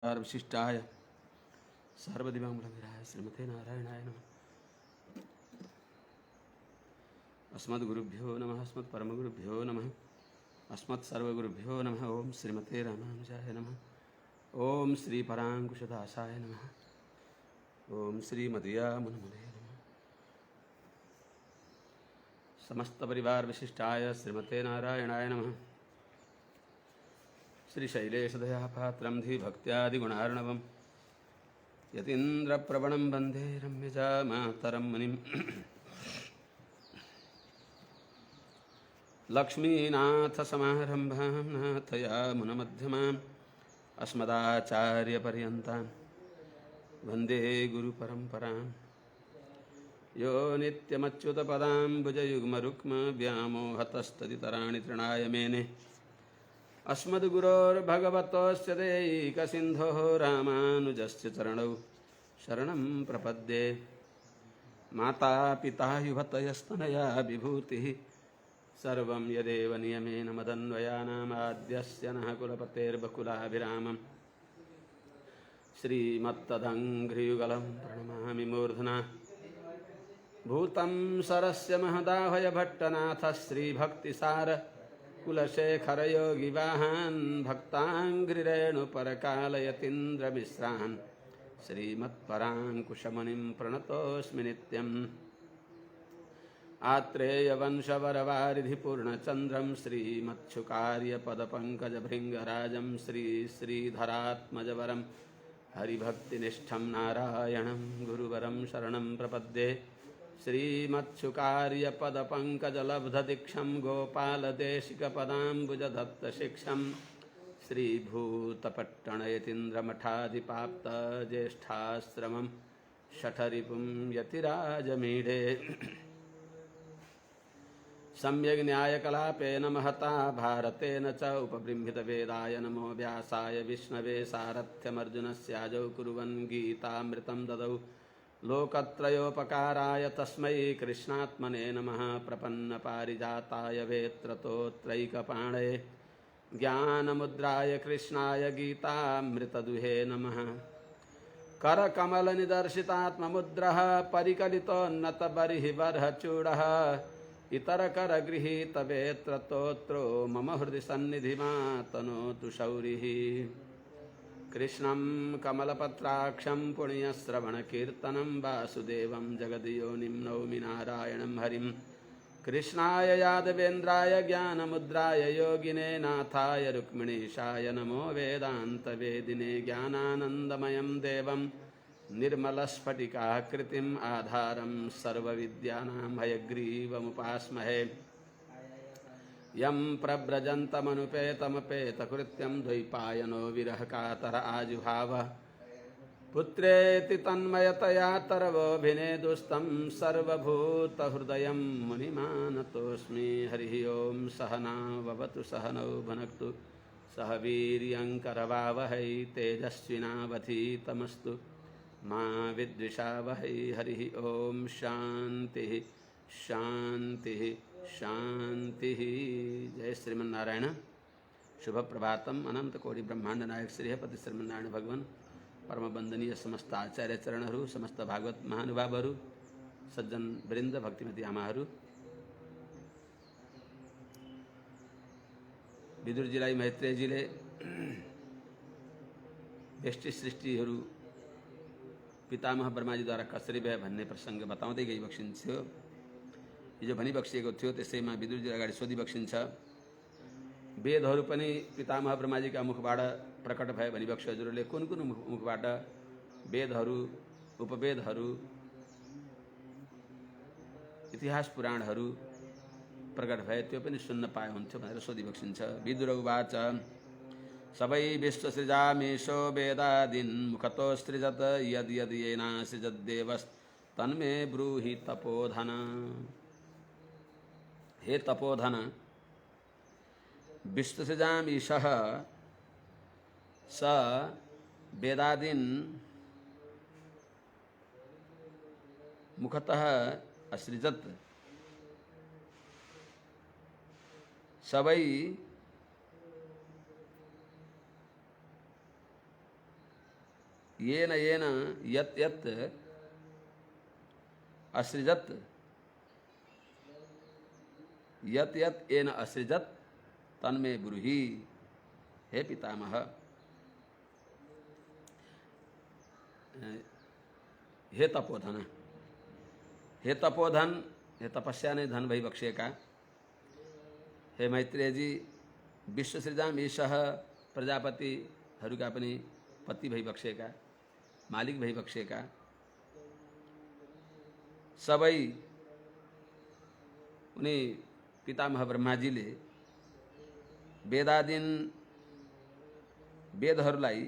विशिष्टाय सर्वदिवांगुलविराय श्रीमते नारायणाय नमः। अस्मद्गुरुभ्यो नमः। अस्मत्परमगुरुभ्यो नमः। अस्मत्सर्वगुरुभ्यो नमः। ओम श्रीमते रामानुजाय नमः। ओम श्री परांकुशदासाय नमः। ओम श्री मदयामुनमुने नमः। समस्त परिवार विशिष्टाय श्रीमते नारायणाय नमः। श्री शैलेशदयापात्रं धीभक्त्यादिगुणार्णवम् यतीन्द्रप्रवणं वन्दे रम्यजामातरं मुनिम्। लक्ष्मीनाथसमारम्भां नाथयामुनमध्यमाम् अस्मदाचार्यपर्यन्तां वन्दे गुरुपरम्पराम्। यो नित्यमच्युतपदाम्बुजयुग्मरुक्म व्यामोहतस्तदितराणि तृणाय मेने अस्मद्गुरोर्भगवतोऽस्य दैकसिन्धोः रामानुजस्य चरणौ शरणं प्रपद्ये। माता पिता युवतयस्तनया विभूतिः सर्वं यदेव नियमेन मदन्वयानामाद्यस्य नः कुलपतेर्बकुलाभिरामम् श्रीमत्तदङ्घ्रियुगलं प्रणमामि मूर्धना। भूतं सरस्य महदाहय भट्टनाथ श्रीभक्तिसार कुलशेखरयोगिवाहान् भक्ताङ्घ्रिरेणुपरकालयतीन्द्रमिश्रान् श्रीमत्पराङ्कुशमुनिं प्रणतोऽस्मि नित्यम्। आत्रेयवंशवरवारिधिपूर्णचन्द्रं श्रीमच्छुकार्यपदपङ्कजभृङ्गराजं श्रीधरात्मजवरं हरिभक्तिनिष्ठं नारायणं गुरुवरं शरणं प्रपद्ये। श्रीमच्छुकार्यपदपङ्कजलब्धदीक्षं गोपालदेशिकपदाम्बुजदत्तशिक्षं श्रीभूतपट्टणयतीन्द्रमठाधिपाप्तज्येष्ठाश्रमं शठरिपुं यतिराजमीढे। सम्यग् न्यायकलापेन महता भारतेन च उपबृंहितवेदाय नमो व्यासाय विष्णवे सारथ्यमर्जुनस्याजौ कुर्वन् गीतामृतं ददौ लोकत्रयोपकाराय तस्मै कृष्णात्मने नमः। प्रपन्नपारिजाताय वेत्रतोत्रैकपाणये ज्ञानमुद्राय कृष्णाय गीतामृतदुहे नमः। करकमलनिदर्शितात्ममुद्रः परिकलितोन्नतबर्हिबर्हचूडः इतरकरगृहीतवेत्रतोत्रो मम हृदि सन्निधिमातनोतु शौरिः। कृष्णं कमलपत्राक्षं पुण्यश्रवणकीर्तनं वासुदेवं जगद्योनिं नौमि नारायणं हरिं। कृष्णाय यादवेन्द्राय ज्ञानमुद्राय योगिने नाथाय रुक्मिणीशाय नमो वेदान्तवेदिने। ज्ञानानन्दमयं देवं निर्मलस्फटिकाकृतिम् आधारं सर्वविद्यानां हयग्रीवमुपास्महे। यं प्रव्रजन्तमनुपेतमपेतकृत्यं द्वैपायनो विरहकातर आजुहाव पुत्रेति तन्मयतया तरवोऽभिनेदुस्तं सर्वभूतहृदयं मुनिमानतोऽस्मि। हरिः ओं सहना भवतु सहनौ भुनक्तु सह वीर्यङ्करवावहै तेजस्विनावधीतमस्तु मा विद्विषावहै। हरिः ओं शान्तिः शान्तिः शान्तिः। जय श्रीमन्नारायण। शुभ प्रभातम। अनंत कोटि ब्रह्मांड नायक श्रीहपति श्रीमन्नारायण भगवान परम वंदनीय समस्त आचार्य चरणहरू समस्त भागवत महानुभावहरू सज्जन वृंद भक्तिमती आमाहरू विदुरजीलाई मैत्रेयजीले व्यष्टि सृष्टिहरू पितामह ब्रह्माजीद्वारा कसरी भए भन्ने प्रसङ्ग बताउँदै गइबक्सिन्थ्यो। हिजो भनिबक्सिएको थियो, त्यसैमा विदुरजी अगाडि सोधिबक्सिन्छ। वेदहरू पनि पितामह ब्रह्माजीका मुखबाट प्रकट भए भनिबक्स्यो हजुरले। कुन कुन मुखबाट वेदहरू, उपवेदहरू, इतिहास पुराणहरू प्रकट भए त्यो पनि सुन्न पाए हुन्थ्यो भनेर सोधिबक्सिन्छ। विदुर उवाच सबै विश्वसृजामीशो वेदादीन् मुखतो सृजत यद् यद् येनासृजद्देवस्तन्मे ब्रूहि तपोधन। हे तपोधन, विश्वसृजामीशः स वेदादीन् मुखतः असृजत। सबै येन येन यत यत असृजत यत यत येन असृजत तन्मे ब्रूहि। हे पितामह, हे तपोधन, हे तपोधन, हे तपस्या ने धन भई बख्शेका। हे मैत्रेय जी, विश्व सृजाम ईशः प्रजापतिहरूका पनि पति भई बख्शेका, मालिक भई बख्शेका। सबै उनी पितामह ब्रह्माजीले वेदादीन वेदहरूलाई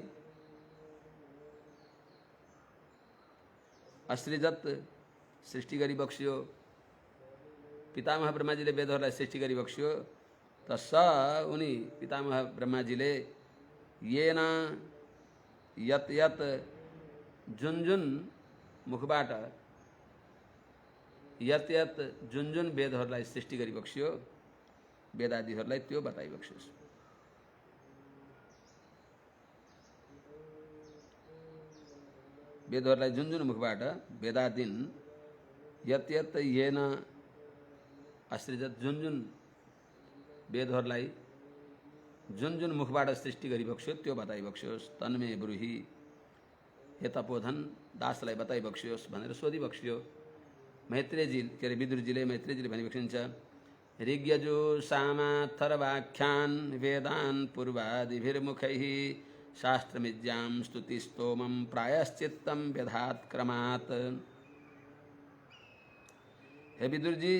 असृजत सृष्टि गरी बक्स्यो। पितामह ब्रह्माजीले वेदहरूलाई सृष्टि गरी बक्स्यो त उनी पितामह ब्रह्माजीले येन यत यत जुन जुन मुखबाट यत यत जुन जुन वेदहरूलाई सृष्टि गरी बक्स्यो, वेदादिहरूलाई त्यो बताइ बक्स्योस्। वेदहरूलाई जुन जुन मुखबाट वेदादीन यत यत येन असृजत जुन जुन वेदहरूलाई जुन जुन मुखबाट सृष्टि गरी बक्स्यो त्यो बताइ बक्स्योस्। तन्मे ब्रूहि, हे तपोधन दासलाई बताइ बक्स्योस् भनेर सोधि बक्स्यो। मैत्रेयजी के अरे विदुरजीले मैत्रेयजीले भनी बक्सिन्छ, ऋग्यजु सामाथर्वाख्यान वेदान पूर्वादिभिर्मुखैः शास्त्रमिज्यां स्तुतिस्तोमं प्रायश्चित्तं व्यधात् क्रमात्। हे विदुर जी,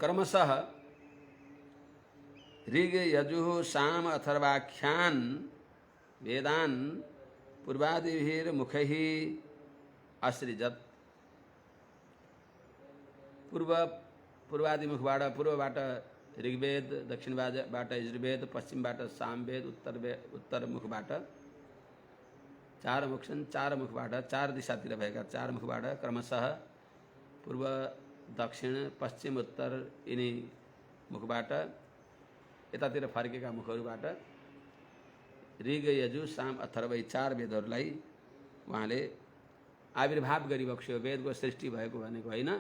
क्रमशः ऋग यजु साम अथर्वाख्यान वेदान पूर्वादिभिर्मुखैः असृजत। पूर्वादिमुखबाट पूर्वबाट ऋग्वेद, दक्षिणबाट यजुर्वेद, पश्चिमबाट सामवेद, उत्तर मुखबाट चार मुख छन्। चार मुखबाट चार दिशातिर भएका चार मुखबाट क्रमशः पूर्व, दक्षिण, पश्चिम, उत्तर यिनी मुखबाट यतातिर फर्केका मुखहरूबाट ऋग, यजु, साम, अथर्व यी चार वेदहरूलाई उहाँले आविर्भाव गरी बक्स्यो। वेदको सृष्टि भएको भनेको होइन,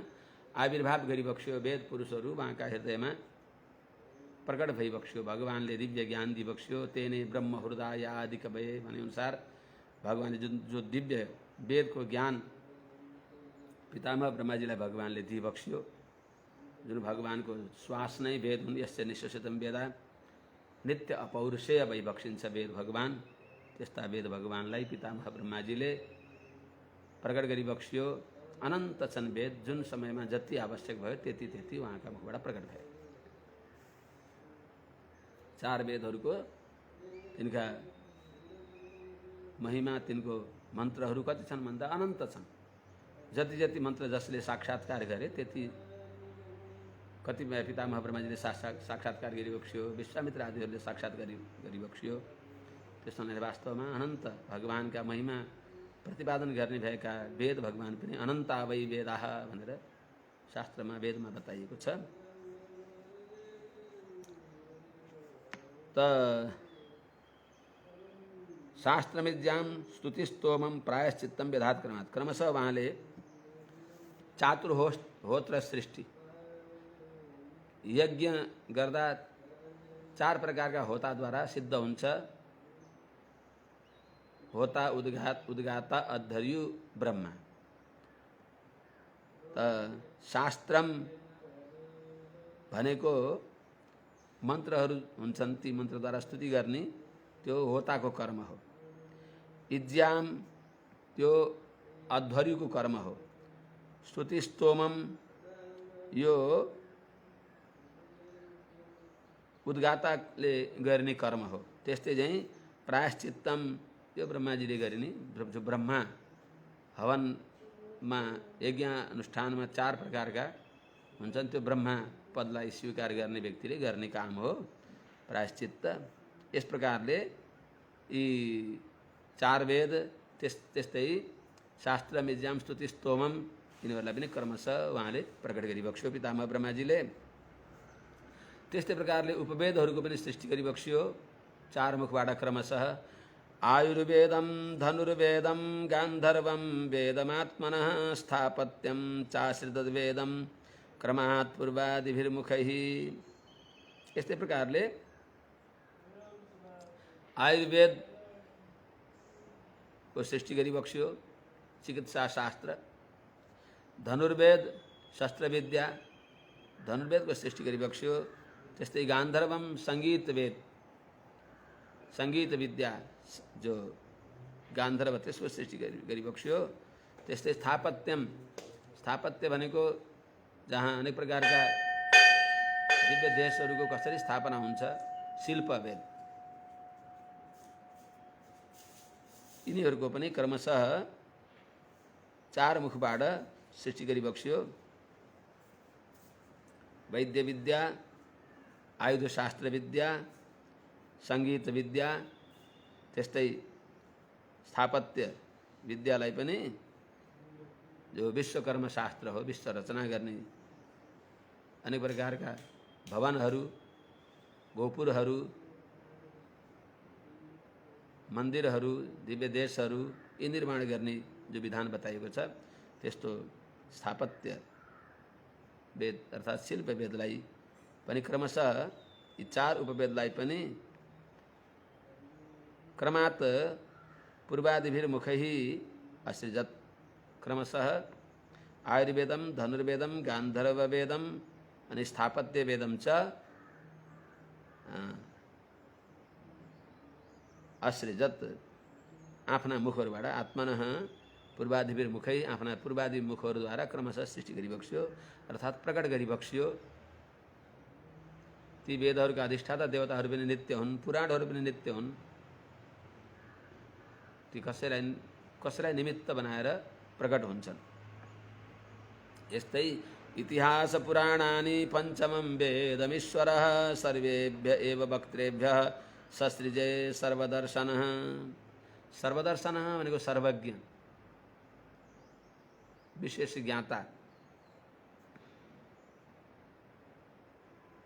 आविर्भाव गरी बक्स्यो। वेद पुरुषहरू उहाँका हृदयमा प्रकट भई बक्स्यो। भगवानले दिव्य ज्ञान दि बक्स्यो। तेने ब्रह्म हृदय आदि कवये भने अनुसार भगवानले जो दिव्य वेदको ज्ञान पितामह ब्रह्माजीलाई भगवानले दि बक्स्यो। जुन भगवानको श्वास नै वेद हुन्। यस्य निश्वसितम वेदा, नित्य अपौरुषेय भई बक्सिन्छ वेद भगवान। त्यस्ता वेद भगवानलाई पितामह ब्रह्माजीले प्रकट गरी बक्स्यो। अनन्त छन् वेद, जुन समयमा जति आवश्यक भयो त्यति त्यति उहाँका मुखबाट प्रकट भए। चार वेदहरूको तिनका महिमा, तिनको मन्त्रहरू कति छन् भन्दा अनन्त छन्। जति जति मन्त्र जसले साक्षात्कार गरे त्यति कतिपय पितामह ब्रह्माजीले साक्षात्कार गरी बक्स्यो। विश्वामित्र आदिहरूले साक्षात्कार गरी बक्स्यो। त्यस हुनाले वास्तवमा अनन्त भगवानका महिमा प्रतिपादन गर्ने भएका वेद भगवान पनि अनन्ता वै वेदाः भनेर शास्त्रमा वेदमा बताइएको छ। त शास्त्रमिज्यां स्तुतिस्तोमं प्रायश्चित्तं व्यधात् क्रमात्। क्रमशः उहाँले चातुर्होत्र सृष्टि यज्ञ गर्दा चार प्रकारका होताद्वारा सिद्ध हुन्छ। होता, उद्गाता, अद्धर्यु, ब्रह्मा। त शास्त्रम भनेको मन्त्रहरू हुन्छन्, ती मन्त्रद्वारा स्तुति गर्ने त्यो होताको कर्म हो। इज्याम त्यो अध्वर्युको कर्म हो। स्तुतिस्तोमम यो उद्गाताले गर्ने कर्म हो। त्यस्तै चाहिँ प्रायश्चित्तम यो ब्रह्माजीले गरिने, जो ब्रह्मा हवनमा यज्ञ अनुष्ठानमा चार प्रकारका हुन्छन्, त्यो ब्रह्मा पदलाई स्वीकार गर्ने व्यक्तिले गर्ने काम हो प्रायश्चित्त। यस प्रकारले यी चार वेद, त्यस्तै शास्त्रमिज्याम स्तुतिस्तोमम यिनीहरूलाई पनि क्रमशः उहाँले प्रकट गरी बक्स्यो पितामह ब्रह्माजीले। त्यस्तै प्रकारले उपवेदहरूको पनि सृष्टि गरी बक्स्यो चार मुखबाट क्रमशः। आयुर्वेदं धनुर्वेदं गान्धर्वं वेदमात्मनः स्थापत्यं चाश्रितवेदं क्रमात् पूर्वादिभिर्मुखैः। यस्तै प्रकारले आयुर्वेद को सृष्टि गरी बक्स्यो, चिकित्सा शास्त्र। धनुर्वेद शस्त्र विद्या, धनुर्वेद को सृष्टि गरी बक्स्यो। त्यस्तै गान्धर्वम संगीत वेद, संगीत विद्या जो गान्धर्व त्यसको सृष्टि गरी बक्स्यो। त्यस्तै स्थापत्यम, स्थापत्य भनेको जहाँ अनेक प्रकारका दिव्य देशहरूको कसरी स्थापना हुन्छ, शिल्प वेद। यिनीहरूको पनि क्रमशः 4 मुखबाट सृष्टि गरी बक्स्यो। वैद्य विद्या, आयुध शास्त्र विद्या, संगीत विद्या, त्यस्तै स्थापत्य विद्यालाई पनि जो विश्वकर्म शास्त्र हो, विश्व रचना गर्ने अनेक प्रकारका भवनहरू, गोपुरहरू, मन्दिरहरू, दिव्य देशहरू यी निर्माण गर्ने जो विधान बताइएको छ, त्यस्तो स्थापत्य वेद अर्थात् शिल्प वेदलाई पनि क्रमशः यी 4 उपवेदलाई पनि क्रमात् पूर्वादिभिर्मुखैः असृजत। क्रमशः आयुर्वेदम धनुर्वेदम गान्धर्ववेदम अनि स्थापत्य वेदम च असृजत। आफ्ना मुखहरूबाट आत्मनः पूर्वादिभिर्मुखै, आफ्ना पूर्वादि मुखहरूद्वारा क्रमशः सृष्टि गरी बक्स्यो अर्थात् प्रकट गरी बक्स्यो। ती वेदहरूका अधिष्ठाता देवताहरू पनि नित्य हुन्, पुराणहरू पनि नित्य हुन्। ती कसैलाई निमित्त बनाएर प्रकट हुन्छन्। यस्तै इतिहास पुराणानि पञ्चमं वेदमीश्वरः सर्वेभ्य एव वक्त्रेभ्यः ससृजे सर्वदर्शनः। सर्वदर्शनः भनेको सर्वज्ञ, विशेष ज्ञाता,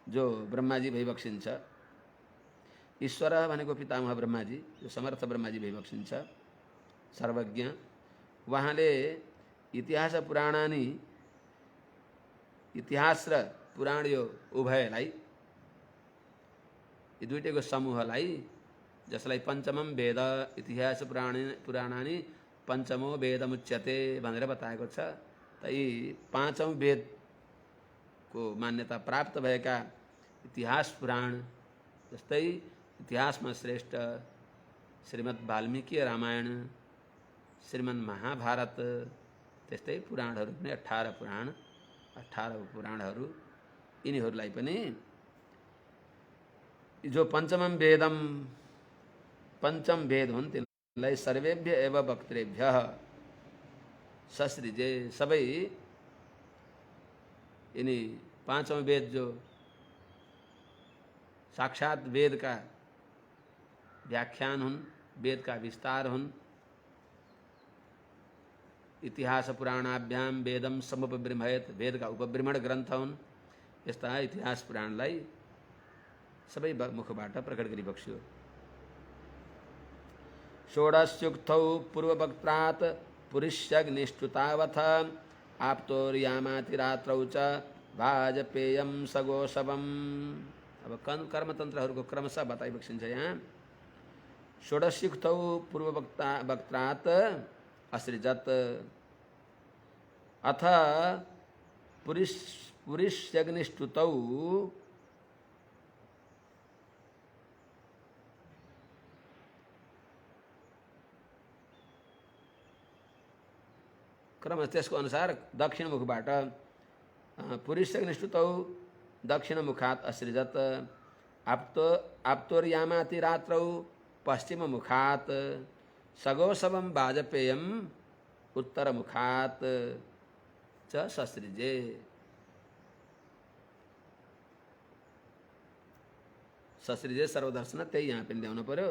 जो ब्रह्माजी भइबक्सिन्छ। ईश्वर भनेको पितामह ब्रह्माजी, जो समर्थ ब्रह्माजी भइबक्सिन्छ, सर्वज्ञ। उहाँले इतिहास पुराणानि, इतिहास र पुराण यो उभयलाई, यी दुईटैको समूहलाई, जसलाई पञ्चमम वेद, इतिहास पुराणानि पञ्चमो वेदमुच्यते भनेर बताएको छ। त यी 5औं वेदको मान्यता प्राप्त भएका इतिहास पुराण, जस्तै इतिहासमा श्रेष्ठ श्रीमद् वाल्मीकि रामायण, श्रीमन् महाभारत, त्यस्तै पुराणहरू पनि 18 पुराण, 18 पुराणहरू, यिनीहरूलाई पनि जो पञ्चम वेद हुन् तिनलाई सर्वेभ्य एव वक्त्रेभ्यः ससृजे। सबै यिनी 5औं वेद जो साक्षात वेद का व्याख्यान हुन्, वेद का विस्तार हुन्। इतिहास पुराणाभ्याम वेदम समुपब्रह्मयत, वेद का उपब्रह्मण ग्रन्थ हुन्। यस्ता इतिहास पुराणलाई सबै मुखबाट प्रकट गरी बक्स्यो। षोडशयुक्तौ पूर्ववक्त्रात् पुरुष्यग्निष्टुतावथ आप्तोर्यामाति रात्रौ च वाजपेयम सगोषवम्। अब कर्मतन्त्रहरूको क्रमशः बताइबक्सिन्छ यहाँ। षोडशयुक्तौ पूर्ववक्त्रात् असृजत अथ पुरुष्यग्निष्टुतौ क्रम त्यसको अनुसार दक्षिण मुखबाट पुरुषग्निष्टुतौ दक्षिण मुखात असृजत आप्तोर्यामाति रात्रौ पश्चिम मुखात सगोषवम वाजपेयम उत्तर मुखात च ससृजे। ससृजे सर्वदर्शन त्यही यहाँ पनि ल्याउनु पर्यो।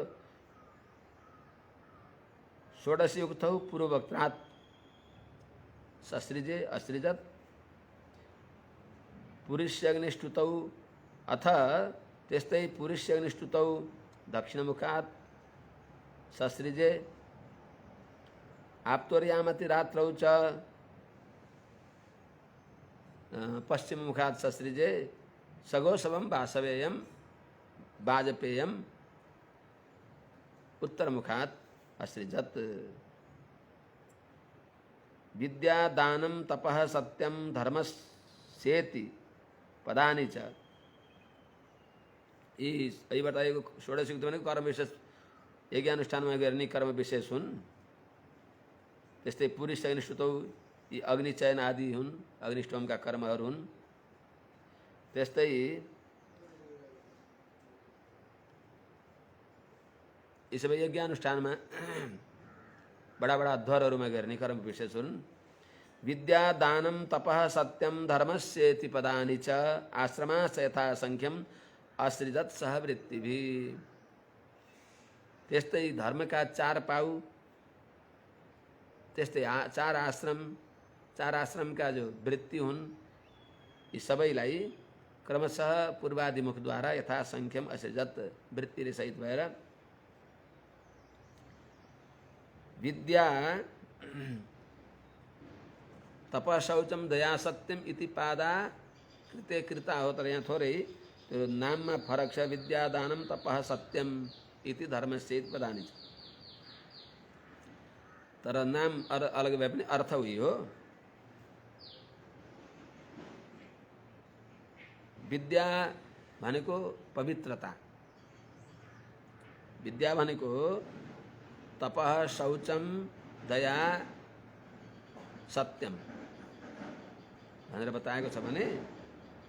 षोडशयुक्तौ पूर्ववक्त्रात् ससृजे असृजत पुरुष्यग्निष्टुतौ अथ त्यस्तै पुरुष्यग्निष्टुतौ दक्षिणमुखात् ससृजे आप्तोर्यामति रात्रौ च पश्चिम मुखात् ससृजे सगोसवं वासवेयं वाजपेयम उत्तर मुखात् असृजत। विद्या दानम तपः सत्यम धर्मस्येति पदानि च। यही बताइए षोडश युक्त में कर्म विशेष यज्ञ अनुष्ठान में गर्ने कर्म विशेष हुन्। त्यस्तै पुरी शयन श्रुतौ यी अग्निचयन आदि हुन्, अग्निष्टोमका कर्महरू हुन्। त्यस्तै यी सबै यज्ञ अनुष्ठानमा बड़ा बड़ा अध्वरहरूमा गर्ने कर्म विशेष हुन्। विद्या दानम तपः सत्यम धर्मस्येति पदानि च आश्रमाश्च यथा संख्यम असृजत सहवृत्तिभि। त्यस्तै धर्मका चार पाउ, त्यस्तै चार आश्रमका जो वृत्ति हुन्, यी सबैलाई क्रमशः पूर्वादिमुखद्वारा यथा संख्यम असृजत वृत्तिले सहित भएर विद्या तप शौचम दया सत्यम इति पादा कृते कृता हो। तर यहाँ थोरै त्यो नाममा फरक छ। विद्या दानम तपः सत्यम इति धर्मस्येति पदानि छ। तर नाम अलग भए पनि अर्थ उही हो। विद्या भनेको पवित्रता, विद्या भनेको तपः शौचम दया सत्यम भनेर बताएको छ भने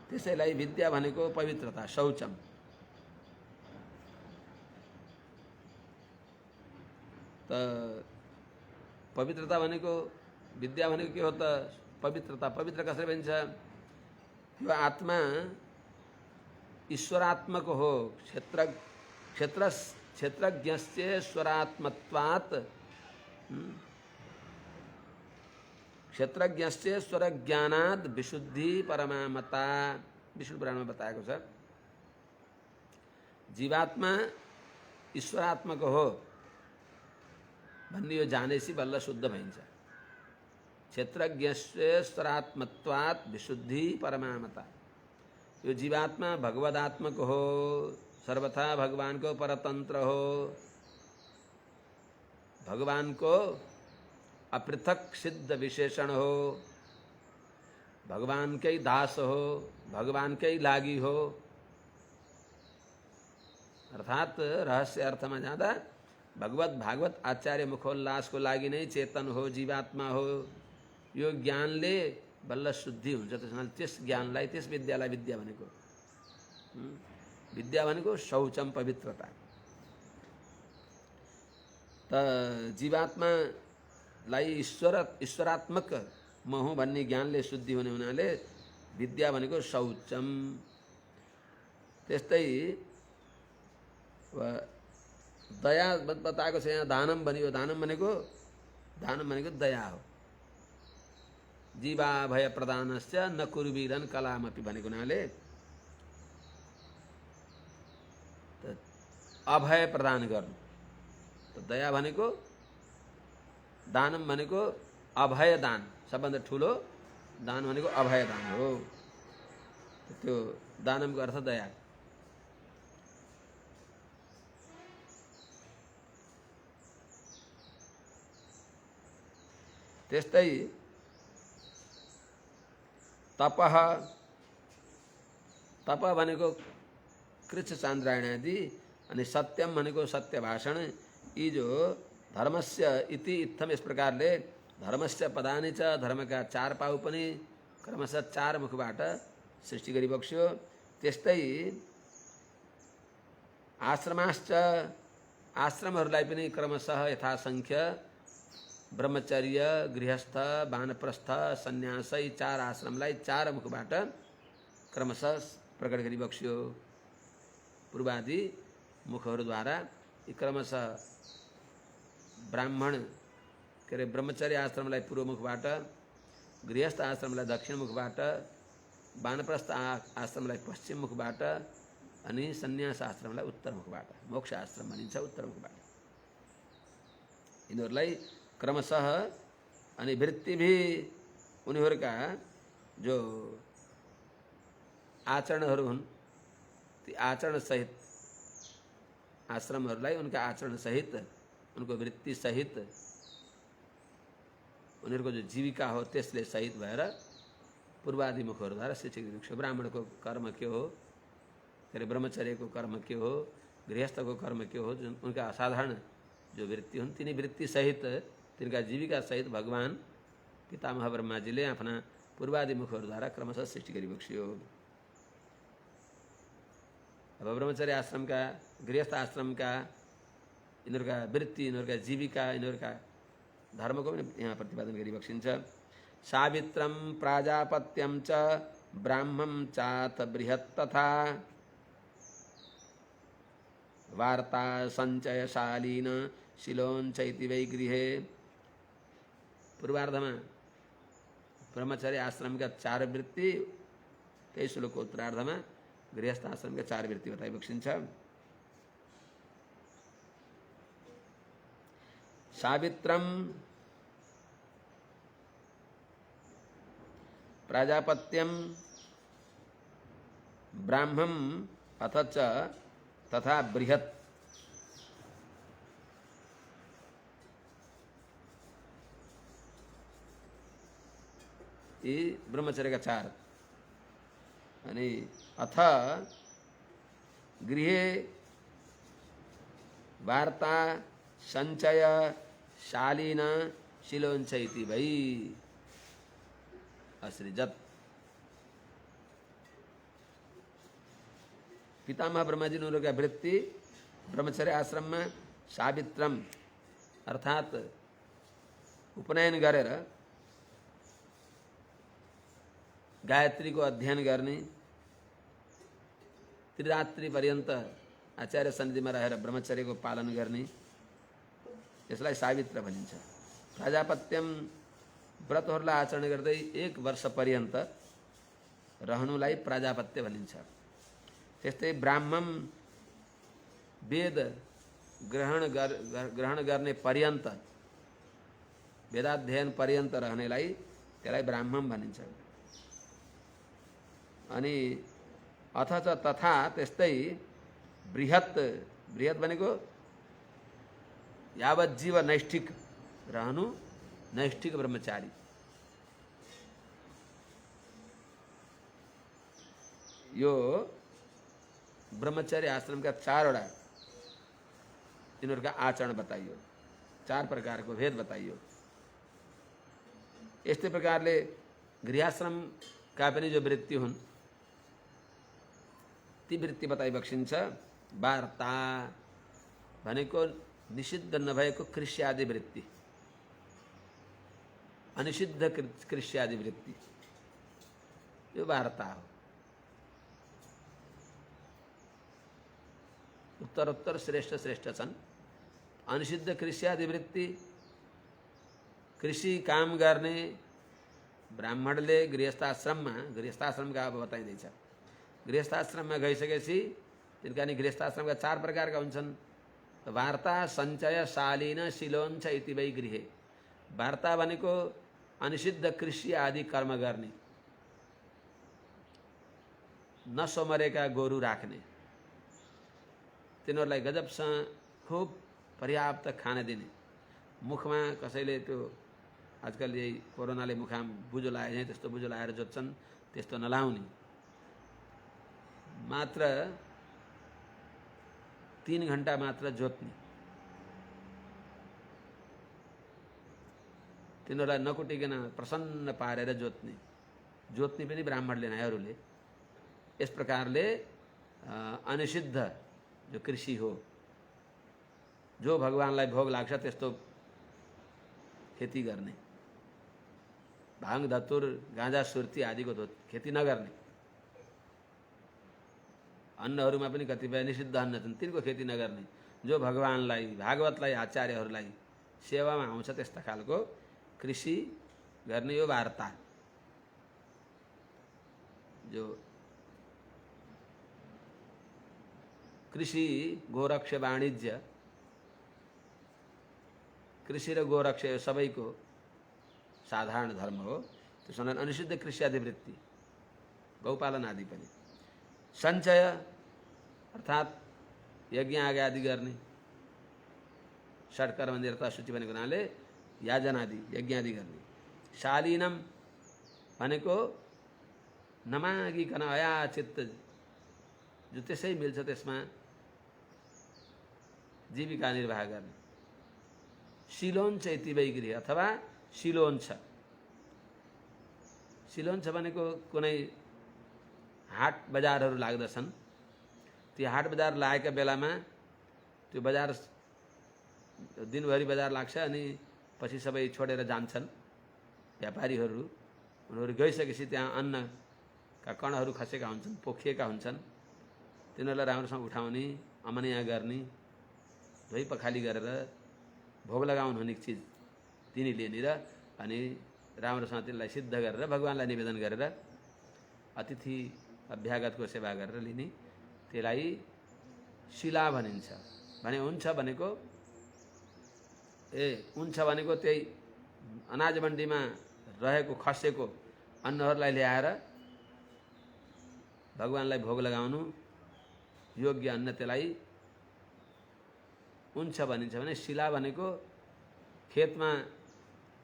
त्यसैलाई विद्या भनेको पवित्रता, शौचम। त पवित्रता भनेको विद्या भनेको के हो त? पवित्रता। पवित्र कसरी भन्छ? यो आत्मा ईश्वरात्मक हो। क्षेत्रज्ञस्येश्वरात्मत्वात् क्षेत्रज्ञस्येश्वरज्ञानाद् विशुद्धि परमामता। विष्णु पुराण में बताएको छ। जीवात्मा ईश्वरात्मक हो भन्ने यो जानेसी बल्ल शुद्ध भइन्छ। क्षेत्रज्ञस्येश्वरात्मत्वात् विशुद्धि परमामता। यो जीवात्मा भगवदात्मक हो, सर्वथा भगवान को परतंत्र हो, भगवान को अपृथक सिद्ध विशेषण हो, भगवान के दास हो, भगवान के लागी हो। अर्थात रहस्य अर्थ में ज्यादा भगवत भागवत आचार्य मुखोल्लास को लागि नै चेतन हो, जीवात्मा हो। यो ज्ञानले बल्ल शुद्धि हुन्छ। त्यसैले त्यस ज्ञानलाई, त्यस विद्यालाई विद्या भनेको। विद्या भनेको शौचम, पवित्रता। त जीवात्मालाई ईश्वरात्मक म हुँ भन्ने ज्ञानले शुद्धि हुने हुनाले विद्या भनेको शौचम। त्यस्तै दया बताएको छ यहाँ। दानम भनियो, दानम भनेको दया हो। जीवाभय प्रदानस्य न कुर्वीरन कलामपि भनेको हुनाले अभय प्रदान गर्नु। त दया भनेको, दानम भनेको अभय दान। सबभन्दा ठुलो दान भनेको अभय दान हो। त्यो दानमको अर्थ दया। त्यस्तै तपः, तप भनेको कृच्छ चान्द्रायण आदि। अनि सत्यम भनेको सत्य भाषण। यी जो धर्मस्य इति इत्थम, इस प्रकारले धर्मस्य पदानि च, धर्मका चार पाउ पनि क्रमशः चार मुखबाट सृष्टि गरी बक्स्यो। त्यस्तै आश्रमाश्च, आश्रमहरूलाई पनि क्रमशः यथासंख्य ब्रह्मचर्य, गृहस्थ, वानप्रस्थ, सन्यास, यी चार आश्रमलाई चार मुखबाट क्रमशः प्रकट गरी बक्स्यो। पूर्वादि मुखहरूद्वारा यी क्रमशः ब्राह्मण के अरे ब्रह्मचर्य आश्रमलाई पूर्व मुखबाट, गृहस्थ आश्रमलाई दक्षिण मुखबाट, वानप्रस्थ आश्रमलाई पश्चिम मुखबाट अनि सन्यास आश्रमलाई उत्तर मुखबाट, मोक्ष आश्रम भनिन्छ उत्तर मुखबाट। यिनीहरूलाई क्रमशः अनि वृत्ति भी उनीहरूका जो आचरणहरू हुन् ती आचरण सहित आश्रमहरूलाई उनका आचरण सहित उनको वृत्ति सहित उनीहरूको जो जीविका हो त्यसले सहित भएर पूर्वादिमुखहरूद्वारा शिक्षित गरिएको छ। ब्राह्मणको कर्म के हो, के अरे ब्रह्मचर्यको कर्म के हो, गृहस्थको कर्म के हो, जुन उनका असाधारण जो वृत्ति हुन् तिनी वृत्ति सहित तिनका जीविका सहित भगवान पितामह ब्रह्माजीले आफ्ना पूर्वादिमुखहरूद्वारा क्रमशः सृष्टि गरिबक्सियो। अब ब्रह्मचर्य आश्रमका गृहस्थ आश्रमका यिनीहरूका वृत्ति, यिनीहरूका जीविका, यिनीहरूका धर्मको पनि यहाँ प्रतिपादन गरिबक्सिन्छ। सावित्रम प्राजापत्यम च ब्राह्मम चात बृहत् तथा वार्ता सञ्चयशालीन शिलोञ्चैति वै गृहे। पूर्वार्धमा ब्रह्मचर्य आश्रमका 4 वृत्ति, त्यही श्लोकको उत्तरार्धमा गृहस्थ आश्रमका 4 वृत्ति बताइबक्सिन्छ। सावित्रम प्राजापत्यम ब्राह्मम अथ च तथा बृहत्। ये ब्रह्मचर्य का 4 अनि अथ गृहे वार्ता संचय शालीन शिलोञ्चैति वै असृजत्। पितामह ब्रह्माजी ने उनका वृत्ति ब्रह्मचर्य आश्रम में सावित्रम अर्थात उपनयन गरेर गायत्री को अध्ययन गर्ने, त्रिरात्रि पर्यन्त आचार्य सन्निधिमा रहेर ब्रह्मचर्य को पालन गर्ने, यसलाई सावित्र भनिन्छ। प्राजापत्यम व्रतहरूलाई आचरण गर्दै 1 वर्ष पर्यन्त रहनुलाई प्राजापत्य भनिन्छ। त्यस्तै ब्राह्मण वेद ग्रहण गर्ने पर्यन्त, वेदाध्ययन पर्यन्त रहनेलाई त्यसलाई ब्राह्मण भनिन्छ। अनि अथ च तथा त्यस्तै बृहत्, बृहत् भनेको यावत जीव नैष्ठिक रहनु, नैष्ठिक ब्रह्मचारी। यो ब्रह्मचर्य आश्रम का 4 वटा यिनीहरूका आचरण बताइयो, 4 प्रकारको भेद बताइयो। यस्तै प्रकारले गृहाश्रम का पनि जो वृत्ति हुन् ती वृत्ति बताइबक्सिन्छ। वार्ता भनेको निषिद्ध नभएको कृष्यादि वृत्ति, अनिषिद्ध कृष्यादि वृत्ति, यो वार्ता हो। उत्तरोत्तर श्रेष्ठ श्रेष्ठ छन्। अनिषिद्ध कृष्यादि वृत्ति, कृषि काम गर्ने ब्राह्मणले गृहस्थाश्रमका अब बताइँदैछ। गृहस्थाश्रममा गइसकेपछि तिनका नि गृहस्थाश्रमका 4 प्रकारका हुन्छन्। वार्ता सञ्चय शालीन शिलोञ्च इति वै गृहे। वार्ता भनेको अनिषिद्ध कृषि आदि कर्म गर्ने, नसोमरेका गोरु राख्ने, तिनीहरूलाई गजबसँग खूब पर्याप्त खाना दिने, मुखमा कसैले त्यो आजकल यही कोरोनाले मुखाम बुझो लाए चाहिँ त्यस्तो बुझो लाएर जोत्छन्, त्यस्तो नलाउने, मात्र 3 घण्टा मात्र जोत्ने, तिनीहरूलाई नकुटिकन प्रसन्न पारेर जोत्ने पनि ब्राह्मणले नै अरूले। यस प्रकारले अनिषिद्ध जो कृषि हो, जो भगवानलाई भोग लाग्छ त्यस्तो खेती गर्ने, भाङ धतुर गाँजा सुर्ती आदिको खेती नगर्ने, अन्नहरूमा पनि कतिपय निषिद्ध अन्न छन् तिनको खेती नगर्ने, जो भगवानलाई भागवतलाई आचार्यहरूलाई सेवामा आउँछ त्यस्ता खालको कृषि गर्ने, यो वार्ता। जो कृषि गोरक्ष वाणिज्य कृषि र गोरक्ष यो सबैको साधारण धर्म हो। त्यसमा अनिषिद्ध कृषि आदि वृत्ति, गौपालन आदि पनि। सञ्चय अर्थात् यज्ञ आदि गर्ने, षट्कर्म निरता सूची भनेको हुनाले याजन आदि यज्ञ आदि गर्ने। शालीनम भनेको नमागिकन अयाचित जो त्यसै मिल्छ त्यसमा जीविका निर्वाह गर्ने। शिलोञ्च इति वै गृह अथवा शिलोञ्च। शिलोञ्च भनेको कुनै हाट बजारहरू लाग्दछन्, त्यो हाट बजार लागेका बेलामा त्यो बजार दिनभरि बजार लाग्छ अनि पछि सबै छोडेर जान्छन् व्यापारीहरू। उनीहरू गइसकेपछि त्यहाँ अन्नका कणहरू खसेका हुन्छन्, पोखिएका हुन्छन्, तिनीहरूलाई राम्रोसँग उठाउने, अमनिया गर्ने, धोइ पखाली गरेर भोग लगाउनु हुने चिज तिनी लिने र अनि राम्रोसँग त्यसलाई सिद्ध गरेर भगवान्लाई निवेदन गरेर अतिथि अभ्यागतको सेवा गरेर लिने, त्यसलाई शिला भनिन्छ। भने हुन्छ भनेको हुन्छ भनेको त्यही अनाज मण्डीमा रहेको खसेको अन्नहरूलाई ल्याएर भगवान्लाई भोग लगाउनु योग्य अन्न, त्यसलाई हुन्छ भनिन्छ। भने शिला भनेको खेतमा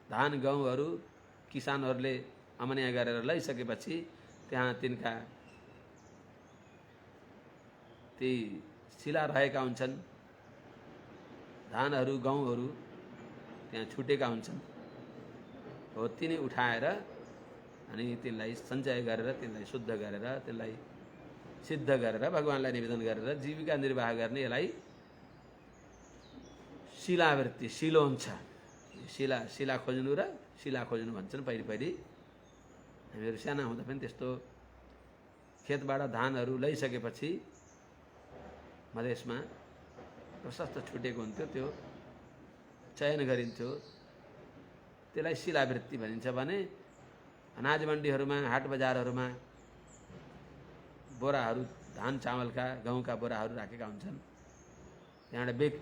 धान गहुँहरू किसानहरूले अमनिया गरेर लैसकेपछि त्यहाँ तिनका ती शिला रहेका हुन्छन्, धानहरू गहुँहरू त्यहाँ छुटेका हुन्छन्, हो तिनी उठाएर अनि त्यसलाई सञ्चय गरेर त्यसलाई शुद्ध गरेर त्यसलाई सिद्ध गरेर भगवान्लाई निवेदन गरेर जीविका निर्वाह गर्ने, यसलाई शिलावृत्ति शिलोञ्च। शिला खोज्नु र शिला खोज्नु भन्छन्। पहिले हामीहरू साना हुँदा पनि त्यस्तो खेतबाट धानहरू लैसकेपछि मधेसमा प्रशस्त छुटेको हुन्थ्यो, त्यो चयन गरिन्थ्यो, त्यसलाई शिलावृत्ति भनिन्छ। भने अनाज मण्डीहरूमा हाट बजारहरूमा बोराहरू धान चामलका गहुँका बोराहरू राखेका हुन्छन्, त्यहाँबाट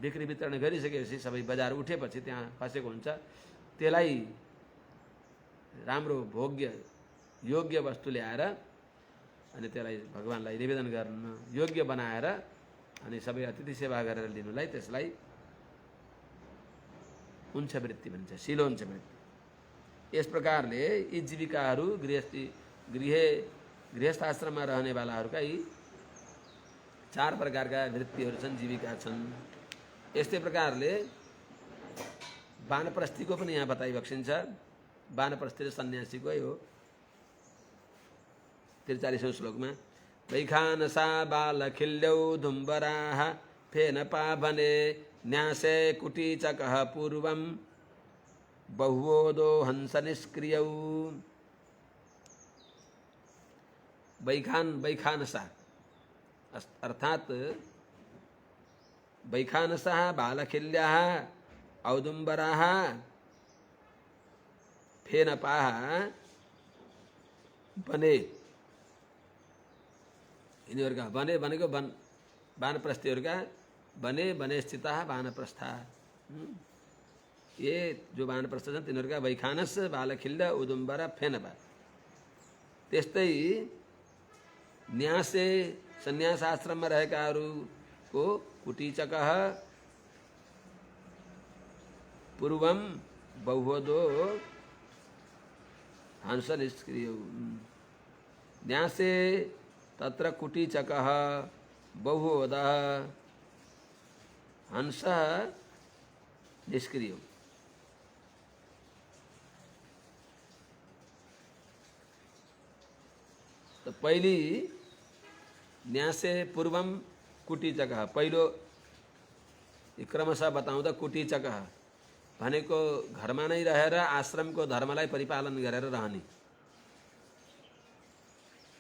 बिक्री वितरण गरिसकेपछि सबै बजार उठेपछि त्यहाँ खसेको हुन्छ, त्यसलाई राम्रो भोग्य योग्य वस्तु ल्याएर अनि त्यसलाई भगवान्लाई निवेदन गर्न योग्य बनाएर अनि सबै अतिथि सेवा गरेर लिनुलाई त्यसलाई उञ्च वृत्ति भनिन्छ, शिलोञ्च वृत्ति। यस प्रकारले यी जीविकाहरू गृहस्थ आश्रममा रहनेवालाहरूका यी 4 प्रकारका वृत्तिहरू छन्, जीविका छन्। यस्तै प्रकारले वानप्रस्थीको पनि यहाँ बताइ बक्सिन्छ। वानप्रस्थी र सन्यासीको हो 43औं श्लोकमा। वैखानसा बालखिल्यौ धुम्बराः फेन पावने न्यासे कुटीचकः पूर्वं बहुवोदो हंस निष्क्रियौ। वैखानसा अर्थात वैखानसः बालखिल्याः औदुम्बराः फेनपाः बने। यिनीहरूका बने भनेको वानप्रस्थीहरूका बने स्थित वानप्रस्था। ये जो वानप्रस्थ छन् तिनीहरूका वैखानस बालखिल्य उदुम्बरा फेनपा। त्यस्तै न्यासे सन्यास आश्रममा रहेकाहरूको कुटीचकः पूर्वम बहुवदो हंस निष्क्रिय। न्यासे तत्र कुटीचकः बहुवदः हंस निष्क्रिय। तो पहली न्यासे पूर्वम कुटीचकः, पहिलो क्रमशः बताउँदा कुटीचकः भनेको घरमा नै रहेर आश्रमको धर्मलाई परिपालन गरेर रहने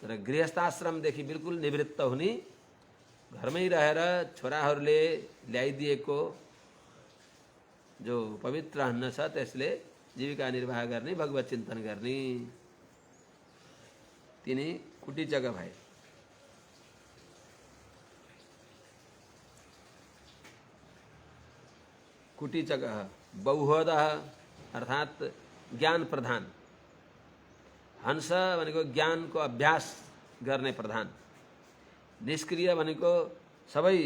र गृहस्थाश्रमदेखि बिल्कुल निवृत्त हुने, घरमै रहेर छोराहरूले ल्याइदिएको जो पवित्र अन्न छ त्यसले जीविका निर्वाह गर्ने, भगवत चिन्तन गर्ने, तिनी कुटीचक भए। कुटीचकः बहुहदः अर्थात ज्ञान प्रधान, हंस भनेको ज्ञानको अभ्यास गर्ने प्रधान, निष्क्रिय भनेको सबै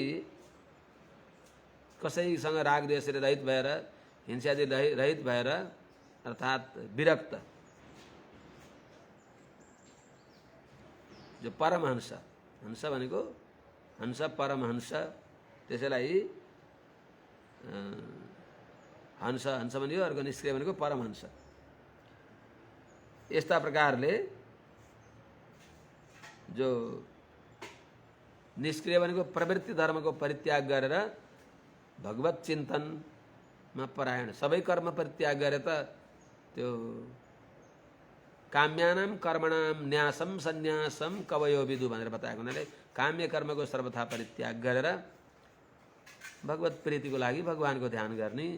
कसैसँग राग द्वेषले रहित भएर हिंसादि रहित भएर अर्थात विरक्त जो परमहंस, हंस भनेको हंस परमहंस, त्यसैलाई हंस हंस भनेको अर्को निष्क्रिय भनेको परमहंस। यस्ता प्रकारले जो निष्क्रिय भनेको प्रवृत्ति धर्मको परित्याग गरेर भगवत चिन्तनमा परायण, सबै कर्म परित्याग गरे त त्यो काम्यानाम कर्मणाम न्यासम सन्यासम कवयो विदु भनेर बताएको हुनाले काम्य कर्मको सर्वथा परित्याग गरेर भगवत प्रीतिको लागि भगवानको ध्यान गर्ने,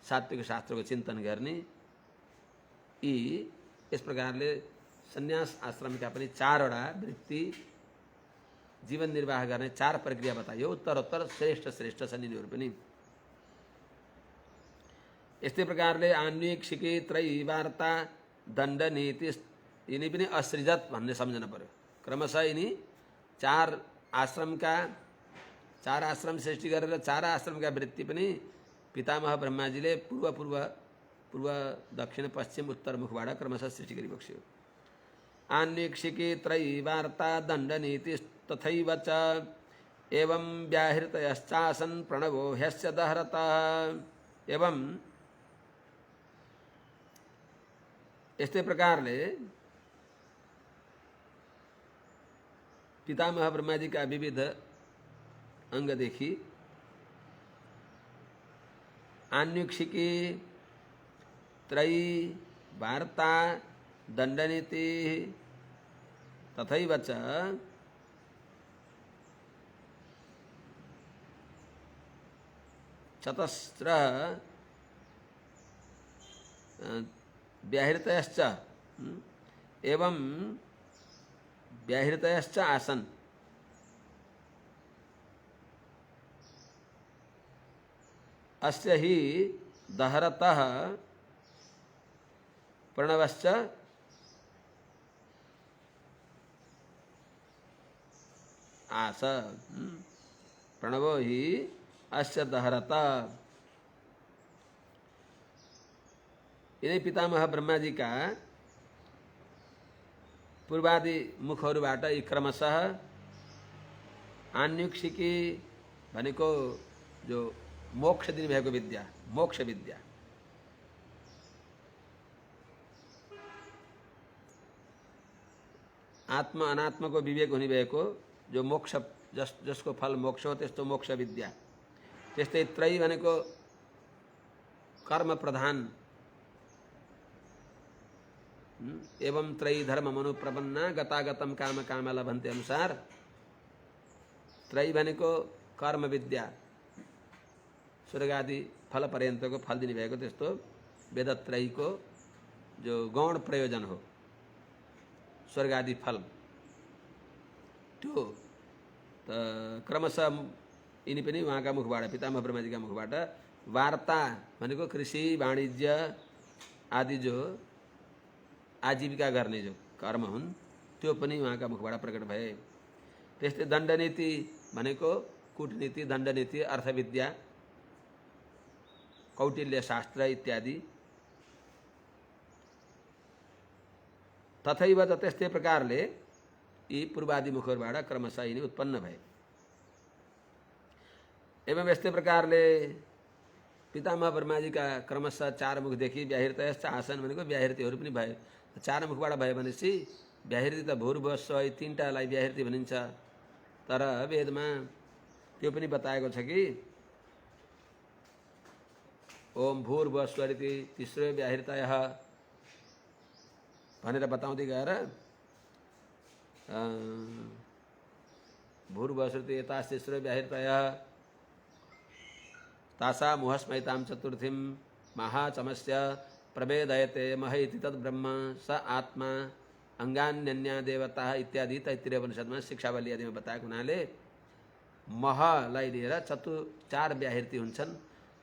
सात्विक शास्त्रको चिन्तन गर्ने, यी यस प्रकारले सन्यास आश्रमका पनि चारवटा वृत्ति जीवन निर्वाह गर्ने चार प्रक्रिया बताइयो। उत्तरोत्तर श्रेष्ठ श्रेष्ठ छन् यिनीहरू पनि। यस्तै प्रकारले आन्वीक्षिकी त्रयीवार्ता दण्ड नीति यिनी पनि असृजत भन्ने सम्झन पर्यो। क्रमशः यिनी चार आश्रम सृष्टि गरेर चार आश्रमका वृत्ति पनि पितामह ब्रह्माजीले पूर्व दक्षिण पश्चिम उत्तर मुखबाट क्रमशः सृष्टि गरिबक्स्यो। आन्वीक्षिकी त्रयीवार्ता दण्ड नीति तथैव च एवं व्याहृतयश्चासन् प्रणवो ह्यस्य दहरतः। एवं यस्तै प्रकारले पितामह ब्रह्माजीका विविध अङ्गदेखि आन्वीक्षिकी त्रयी वार्ता दण्डनीति तथैव च चतस्र व्याहृतयश्च एवं व्याहृतयश्च आसन्। अस्य हि दहरतः प्रणवश्च आस। प्रणवो हि अस्य दहरतः। यिनै पितामह ब्रह्माजी का पूर्वादि मुखहरूबाट यी क्रमशः आन्वीक्षिकी भनेको जो मोक्ष दिने भएको विद्या, मोक्ष विद्या, आत्मा अनात्माको विवेक हुने भएको जो मोक्ष जसको फल मोक्ष हो त्यस्तो मोक्ष विद्या। त्यस्तै त्रयी भनेको कर्म प्रधान, एवं त्रयी धर्म मनुप्रपन्ना गतागतम काम काम लभन्ते अनुसार त्रयी भनेको कर्म विद्या, स्वर्ग आदि फल पर्यन्तको फल दिने भएको त्यस्तो वेदत्रयीको जो गौण प्रयोजन हो स्वर्ग आदि फल, त्यो क्रमशः यिनी पनि उहाँका मुखबाट पितामह ब्रह्माजीका मुखबाट वार्ता भनेको कृषि वाणिज्य आदि जो आजीविका गर्ने जो कर्म हुन् त्यो पनि उहाँका मुखबाट प्रकट भए। त्यस्तै दण्डनीति भनेको कूटनीति, दण्डनीति, अर्थविद्या, कौटिल्य शास्त्र इत्यादि। तथैव त्यस्तै प्रकारले यी पूर्वादि मुखहरूबाट क्रमशः यिनी उत्पन्न भए। एवं यस्तै प्रकारले पितामह ब्रह्माजीका क्रमशः चार मुखदेखि व्याहृतयश्च आसन भनेको व्याहृतिहरू पनि भए। चार मुखबाट भए भनेपछि व्याहृति त भूर्भुवः स्वः तीनटालाई व्याहृति भनिन्छ, तर वेदमा त्यो पनि बताएको छ कि ओम भूर्भुवः स्वः इति तिस्रो व्याहृतयः भनेर बताउँदै गएर भूर्भुवः स्वः इति एतास्तिस्रो व्याहृतयः तासा मुहस्मैतां चतुर्थीं महाचमस्य प्रवेदयते मह इति तद् ब्रह्म स आत्मा अंगान्यन्या देवता इत्यादि तैत्तिरीय उपनिषद में शिक्षावली आदि में बताया हुनाले महलाई लिएर चार व्याहृति हुन्छन्।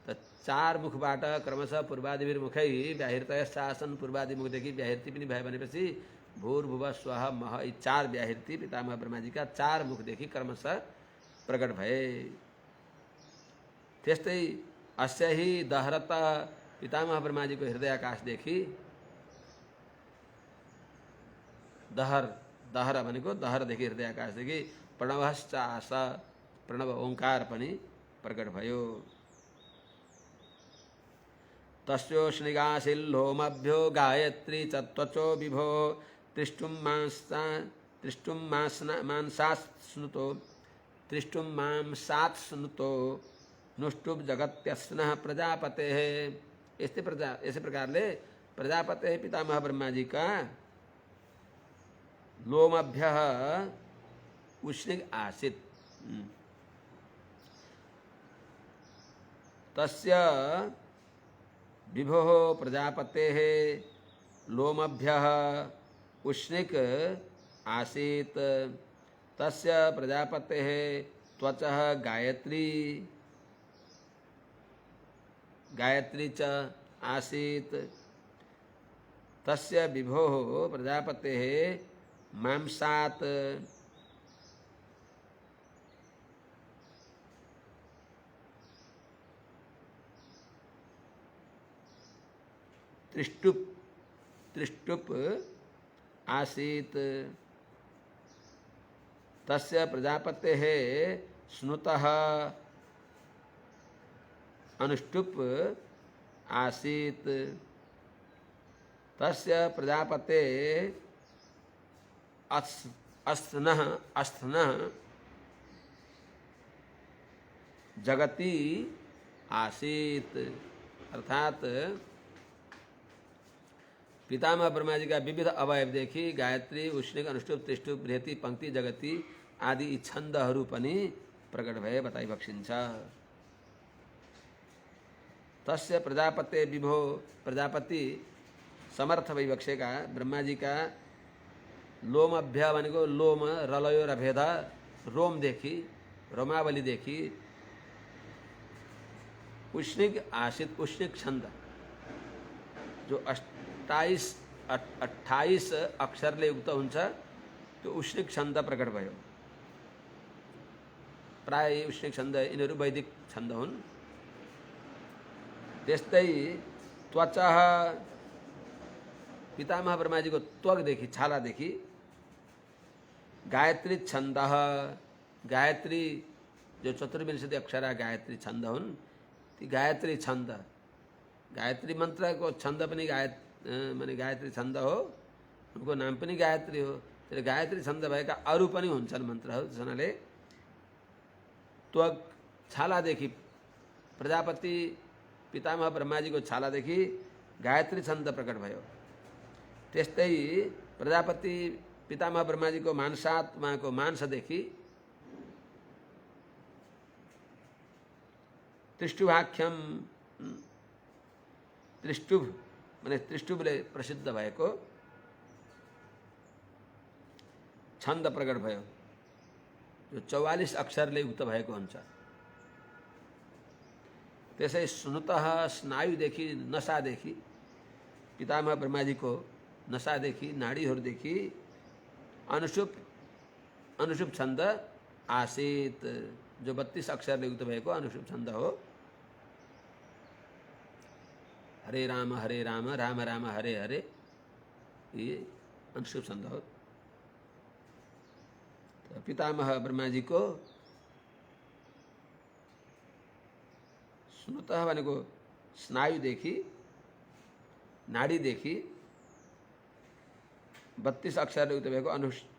त चार मुखबाट क्रमशः पूर्वादिवीर मुखै व्याहृतय शासन पूर्वादिमुखदेखि व्याहृति पनि भयो भनेपछि भूर्भुव स्वः मह यी चार व्याहृति पितामह ब्रह्माजीका चार मुखदेखि क्रमशः प्रकट भए। त्यस्तै अस्य हि दहरत पितामह ब्रह्माजीको हृदय आकाशदेखि दहर भनेको दहरदेखि हृदय आकाशदेखि प्रणवश्चास प्रणव ओंकार पनि प्रकट भयो। तस्योष्णिगाशिल्लोमभ्यो गायत्री चत्वचो विभो त्रिष्टुं मांसात् स्नुतो नुष्टुप जगत्यस्नः प्रजापते। ऐसे प्रकार ले प्रजापते पितामह ब्रह्मा जी का लोमभ्य उष्णिक आसित तस्य विभो प्रजापते लोमभ्य उष्णिक आसीत तस्य प्रजापते त्वचः गायत्री च आसीत तस्य विभो प्रजापते मांसात् त्रिष्टुप आसीत तस्य प्रजापते स्नुतः अनुष्टुप आसीत तस्य प्रजापते अस्थनः जगति आसीत। अर्थात पितामह ब्रह्मा जी का विविध अवयव देखी गायत्री उष्णिक अनुष्टुप त्रिष्टुप बृहति पंक्ति जगति आदि छन्दहरू पनि प्रकट भए बताइ बक्सिन्छ। तस्य प्रजापते विभो प्रजापति समर्थ वैवक्षेका ब्रह्मा जी का लोमभ्य भनेको लोम रलयो र भेद रोम देखि रोमावली देखि उष्णिक आसित उष्णिक छन्द जो 28 अक्षरले युक्त हुन्छ त्यो उष्णिक छन्द प्रकट भयो। प्राय उष्णिक छन्द यिनीहरू वैदिक छन्द हुन्। त्यस्तै त्वचः पितामह ब्रह्माजीको त्वगदेखि छालादेखि गायत्री छन्द गायत्री जो चतुर्विंशति अक्षरा गायत्री छन्द हुन् ती गायत्री छन्द गायत्री मन्त्रको छन्द पनि माने गायत्री छन्द हो उनको नाम पनि गायत्री हो। त्यसले गायत्री छन्द भएका अरू पनि हुन्छन् मन्त्रहरू। त्यसैले त्वग छालादेखि प्रजापति पितामह ब्रह्माजीको छालादेखि गायत्री छन्द प्रकट भयो। त्यस्तै प्रजापति पितामह ब्रह्माजीको मानसात् उहाँको मांसदेखि त्रिष्टुभाख्यम त्रिष्टुभ माने त्रिष्टुभले प्रसिद्ध भएको छन्द प्रकट भयो जो 44 अक्षरले युक्त भएको हुन्छ। त्यसै स्नुतः स्नायुदेखि नसादेखि पितामह ब्रह्माजीको नसादेखि नाडीहरूदेखि अनुषुप छन्द आसीत जो 32 अक्षरले युक्त भएको अनुषुप छन्द हो। हरे राम राम राम हरे हरे ये अनुषुप छन्द हो। तो पितामह ब्रह्माजी को स्नुतः भनेको स्नायुदेखि नाडीदेखि 32 अक्षरले युक्त भएको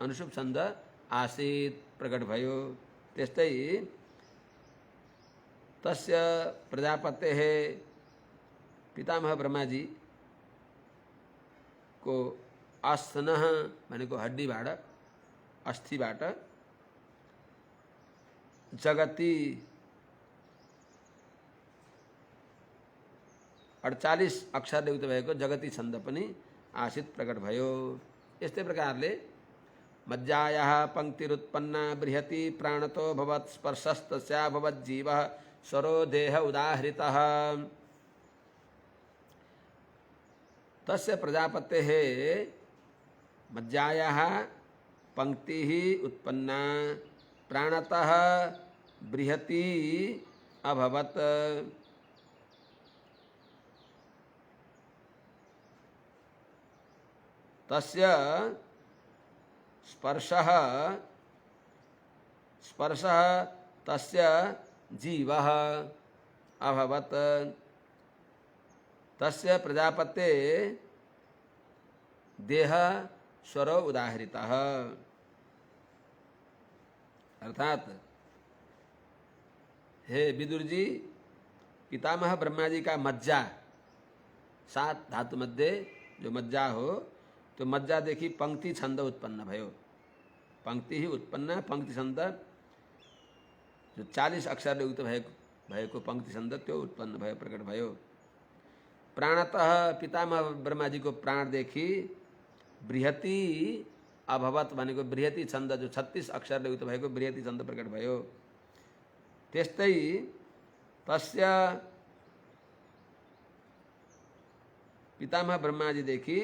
अनुषुप छन्द आसीत प्रकट भयो। त्यस्तै तस्य प्रजापते पितामह ब्रह्माजी को आस्थनः भनेको हड्डीबाट अस्थिबाट जगति 48 अक्षरले युक्त भएको जगती छन्द पनि आसित प्रकट भयो। यस्तै प्रकारले मज्जायाः पंक्तिरुत्पन्ना बृहति प्राणतो भवत् स्पर्शस्तस्या भवत् जीवः स्वरो देह उदाहृतः। तस्य प्रजापतेः मज्जायाः पंक्तिः उत्पन्ना प्राणतः बृहति अभवत्। तस्य स्पर्शः तस्य जीवः अभवत्। तस्य प्रजापते देह स्वरो उदाहृतः। अर्थात हे विदुर जी, पितामह ब्रह्मा जी का मज्जा 7 धातु मध्ये जो मज्जा हो, तो मज्जा देखी पंक्ति छंद उत्पन्न भयो। पंक्ति ही उत्पन्न, पंक्ति छंद जो 40 अक्षर युक्त भएको पंक्ति छंद त्यो उत्पन्न भयो, प्रकट भयो। प्राणतः पितामह ब्रह्मा जी को प्राण देखी बृहति अभवत भनेको बृहति छंद जो 36 अक्षर युक्त भएको बृहति छंद प्रकट भयो। त्यस्तै तस्य पितामह ब्रह्मा जी देखी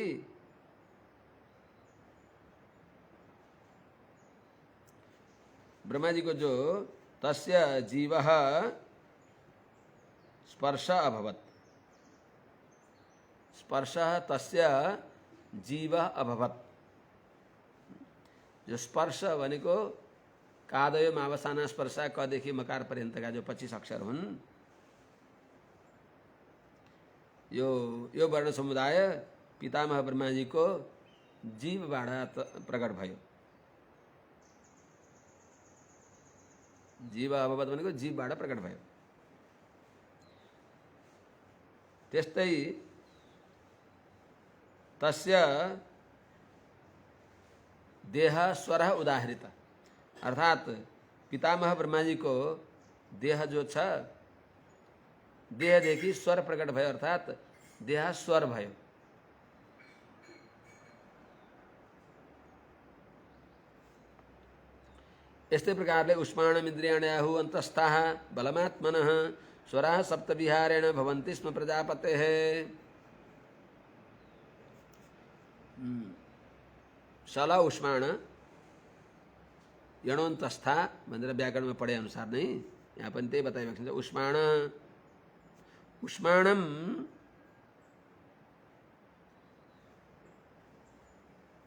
ब्रह्मा जी को जो तस्य जीवः स्पर्श अभवत्। स्पर्श तस्य जीव अभवत्। जो स्पर्श भनेको कादयो मावसाना स्पर्श कदेखि मकार पर्यन्तका जो 25 अक्षर हुन्, यो वर्ण समुदाय पितामह ब्रह्मा जी को जीवबाट प्रकट भयो। जीव अभवत भनेको जीवबाट प्रकट भयो। त्यस्तै तस्य देह स्वर उदाहृत। अर्थात पितामह ब्रह्मा जी को देह जो छ, देह देखि स्वर प्रकट भयो, अर्थात देह स्वर भयो। यस्तै प्रकारले उष्माणम इन्द्रियाण्याहु अन्तस्थाः बलमात्मनः स्वराः सप्तविहारेण भवन्ति स्म प्रजापतेः। सल उष्माण यणोन्तस्था भनेर व्याकरणमा पढे अनुसार नै यहाँ पनि त्यही बताइरहेको छ। उष्माण उष्माणम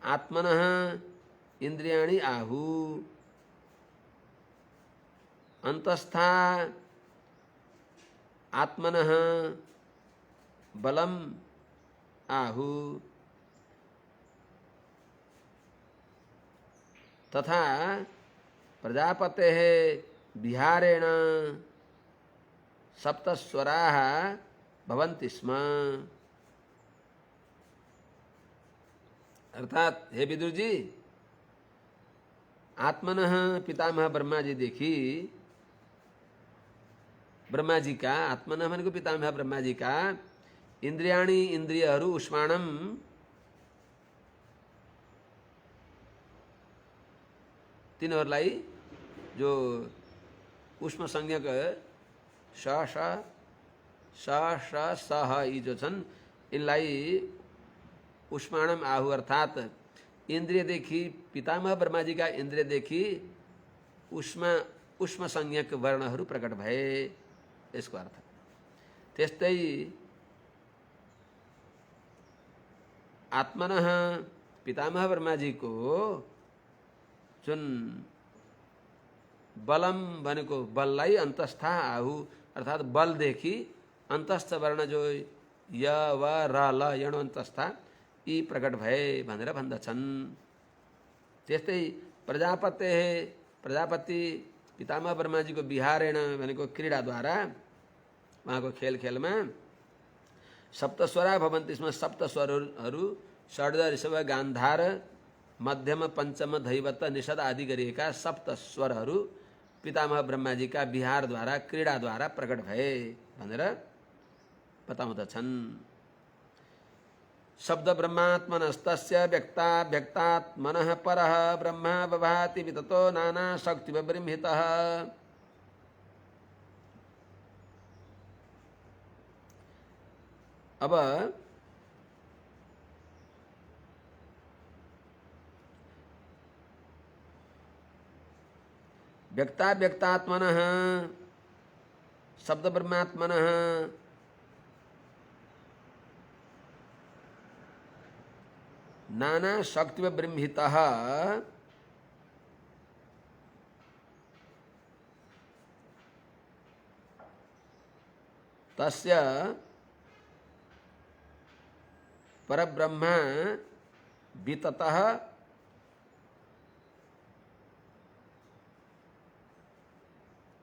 आत्मनः इन्द्रियाणि आहु अंतस्था आत्मनः बलम आहु तथा प्रजापतेः विहारेण सप्तस्वराः भवन्ति स्म। अर्थात हे विदुर जी, आत्मनः पितामह ब्रह्मा जी देखी ब्रह्मा जी का, आत्मनः भनेको पितामह ब्रह्मा जी का इन्द्रियाणि इन्द्रियहरू उष्माणम तिनीहरूलाई जो उष्म संज्ञक स सह यी जो छन् यिनलाई उष्माणम आहु। अर्थात इन्द्रियदेखि पितामह ब्रह्मा जी का इन्द्रियदेखि उष्म संज्ञक वर्णहरू प्रकट भए, यसको अर्थ। त्यस्तै आत्मनः पितामह ब्रह्मा जी को जुन बलम भनेको बललाई अन्तस्था आहु, अर्थात बलदेखि अन्तस्थ वर्ण जो य व र ल यण अन्तस्था यी प्रकट भए भनेर भन्दछन्। त्यस्तै प्रजापति पितामह ब्रह्मा जी को विहारेण भनेको क्रीडाद्वारा, उहाँको खेलमा सप्तस्वरा भवन्ति स्म। सप्तस्वरहरू षड्ज ऋषभ गान्धार मध्यम पंचम धैवत निषद आदि गरिएका सप्त स्वरहरू पितामह ब्रह्मा जी का विहारद्वारा क्रीडाद्वारा प्रकट भए भनेर बताउँदछन्। शब्द ब्रह्मात्मनस्तस्य व्यक्ता व्यक्तात्मनः परः ब्रह्म बभाति विततो नाना शक्ति विबृंहितः। अब व्यक्ता व्यक्तात्मनः शब्द ब्रह्मात्मनः नाना शक्ति विबृंहितः तस्य परब्रह्म विततः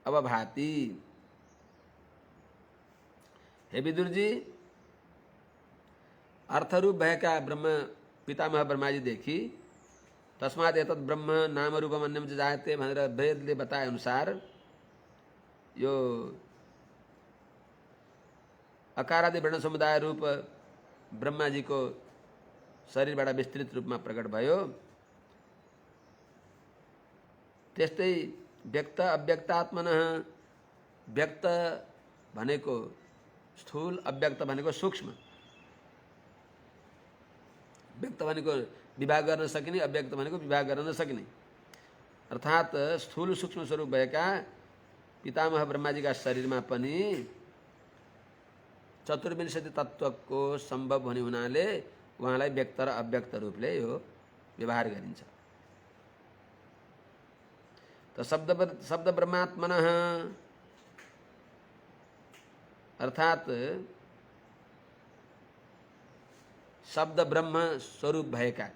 अवभाति। हे विदुर जी, अर्थरूप भय का ब्रह्म पितामह ब्रह्मा जी देखी। तस्मात् एतत् ब्रह्म नाम रूपम अन्यम च जायते भनेर वेदले बताए अनुसार यो अकारादि वर्ण समुदाय रूप ब्रह्मा जी को शरीरबाट विस्तृत रूपमा प्रकट भयो। त्यस्तै व्यक्त अव्यक्तात्मनः, व्यक्त भनेको स्थूल, अव्यक्त भनेको सूक्ष्म। व्यक्त भनेको विभाग गर्न सकिने, अव्यक्त भनेको विभाग गर्न नसकिने। अर्थात् स्थूल सूक्ष्म स्वरूप भएका पितामह ब्रह्माजीका शरीरमा पनि चतुर्विंशति तत्त्वको सम्भव हुने हुनाले उहाँलाई व्यक्त र अव्यक्त रूपले यो व्यवहार गरिन्छ। त शब्द ब्रह्मात्मनः अर्थात् शब्द ब्रह्म स्वरूप भएका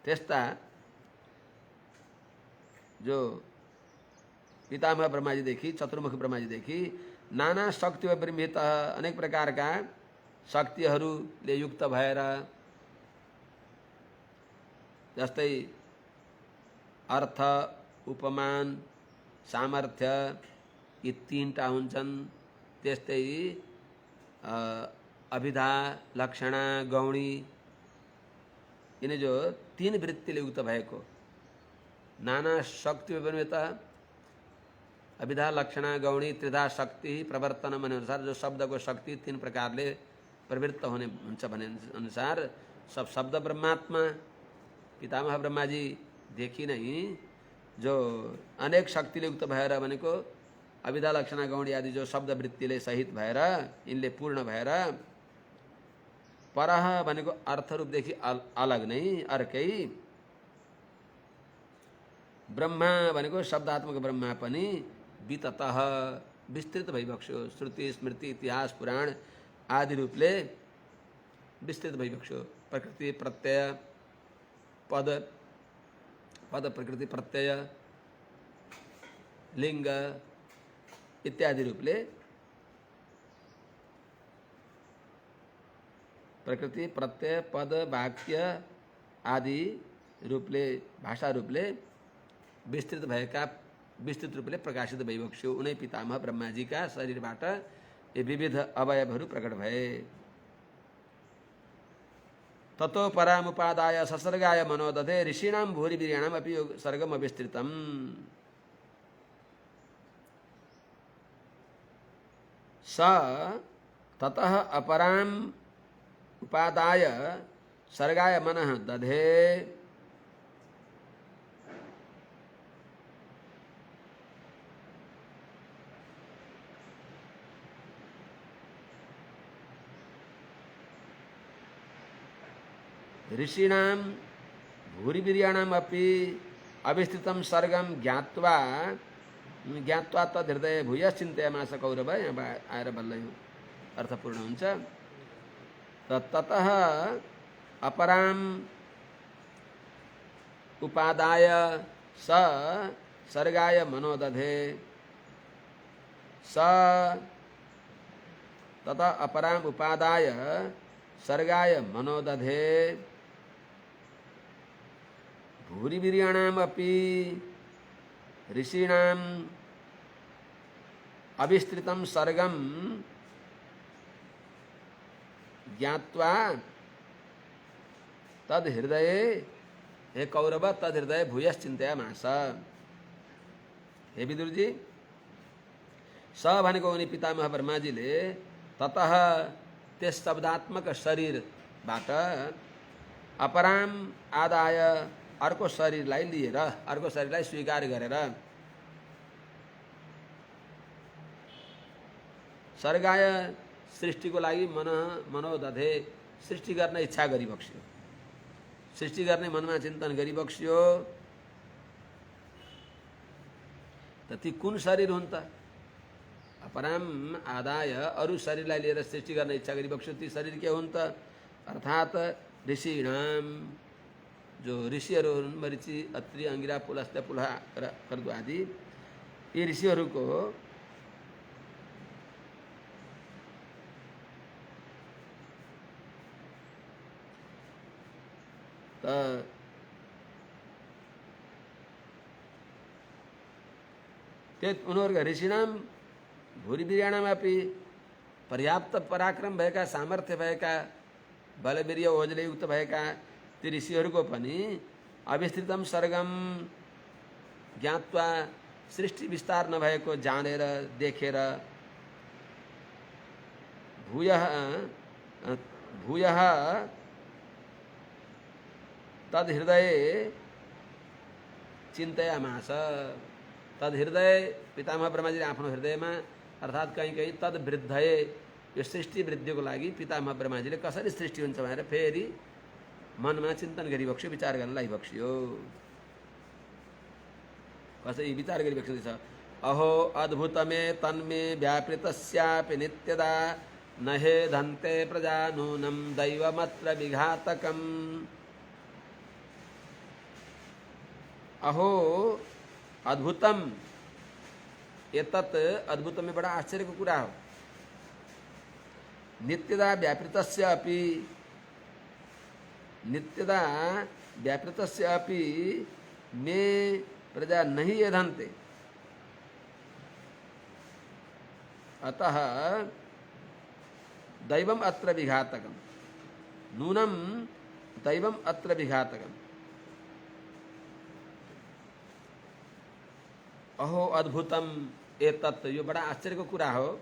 त्यस्ता जो पितामह ब्रह्माजीदेखि चतुर्मुख ब्रह्माजीदेखि नाना शक्ति विबृंहित, अनेक प्रकारका शक्तिहरूले युक्त भएर, जस्तै अर्थ, उपमान, सामर्थ्य यी तीनटा हुन्छन्। त्यस्तै अभिधा, लक्षणा, गौणी, यिनी जो तीन वृत्तिले युक्त भएको नाना शक्ति विबृंहित, अभिधा, लक्षणा, गौणी, त्रिधा शक्ति प्रवर्तन भने अनुसार जो शब्दको शक्ति तीन प्रकारले प्रवृत्त हुने हुन्छ भने अनुसार सब शब्द ब्रह्मात्मा पितामह ब्रह्माजी देखि नै जो अनेक शक्तिले युक्त भएर भनेको अभिधा, लक्षणा, गौणी आदि जो शब्द वृत्तिले सहित भएर यिनले पूर्ण भएर, परह भनेको अर्थरूपदेखि अलग नै अर्कै, ब्रह्मा भनेको शब्दात्मक ब्रह्मा पनि विततः विस्तृत भइबक्स्यो। श्रुति, स्मृति, इतिहास, पुराण आदि रूपले विस्तृत भइबक्स्यो। प्रकृति, प्रत्यय, पद, पद प्रकृति प्रत्यय, लिंग इत्यादि रूपले प्रकृति, प्रत्यय, पद, वाक्य आदि रूपले, भाषा रूपले विस्तृत भएका, विस्तृत रूपले प्रकाशित भइबक्स्यो। उनै पितामह ब्रह्माजीका शरीरबाट यी विविध अवयवहरू प्रकट भए। ततो परामुपादाय ससर्गाय मनोदधे ऋषीणां भूरिवीर्याणाम् अपि सर्गम विस्तृतम्। स ततः अपराम् उपादाय सर्गाय मनः दधे। ऋषीणां भूरिवीर्याणाम् अपि अविस्तृतं सर्गम ज्ञात्वा तद्हृदय भूयश्चिन्तयामास कौरव। यहाँ आएर बल्ल यो अर्थपूर्ण हुन्छ। ततः अपराम् उपादाय स सर्गाय मनोदधे। स ततः अपराम् उपादाय सर्गाय मनोदधे भूरिवीर्याणाम् अपि ऋषीणां अविस्तृतम सर्गम ज्ञात्वा तद हृदय, हे कौरव तद हृदय भूयश्चिन्तयामास। हे विदुर जी, स भनेको उनी पितामह ब्रह्माजीले ततः त्यस शब्दात्मक शरीरबाट अपराम आदाय अर्को शरीरलाई लिएर, अर्को शरीरलाई स्वीकार गरेर, सर्गाय सृष्टिको लागि मनोदधे, सृष्टि गर्न इच्छा गरिबक्स्यो, सृष्टि गर्ने मनमा चिन्तन गरिबक्स्यो। त ती कुन शरीर हुन् त? अपराम आदाय अरू शरीरलाई लिएर सृष्टि गर्न इच्छा गरिबक्स्यो, ती शरीर के हुन् त? अर्थात् ऋषिणाम, जो ऋषिहरू हुन्, मरिचि, अत्रि, अंगिरा, पुलस्त्य, पुलह र कर्दु आदि, यी ऋषिहरूको उनीहरूका ऋषिनाम भूरिवीर्याणामपि पर्याप्त पराक्रम भएका, सामर्थ्य भएका, बलवीर्य ओजले युक्त भएका ती ऋषिहरूको पनि अविस्तृतम सर्गम ज्ञात्वा, सृष्टि विस्तार नभएको जानेर देखेर, भूयः तद हृदय चिन्तयामास। तद हृदय, पितामह ब्रह्माजीले आफ्नो हृदयमा, अर्थात् कहीँ कहीँ तद वृद्धय, यो सृष्टि वृद्धिको लागि पितामह ब्रह्माजीले कसरी सृष्टि हुन्छ भनेर फेरि मनमा चिन्तन गरिबक्स्यो, विचार गर्न लागिबक्स्यो। कसरी विचार गरिबक्स्यो? अहो अद्भुतमे तन्मे व्यापृतस्यापि नित्यदा, न हे धन्ते प्रजा नूनं दैवमत्र विघातकम्। अहो अद्भुतम, एतत् अद्भुतम में बड़ा आश्चर्य को कुरा हो। नित्यदा व्यापृतस्य अपि, नित्यदा व्यापृतस्य अपि मे प्रजा नहीं यधन्ते। अतः दैवम अत्र विघातकम, नूनम दैवम अत्र विघातकम। अहो अद्भुतम एतत्, यो बड़ा आश्चर्य को कुरा हो,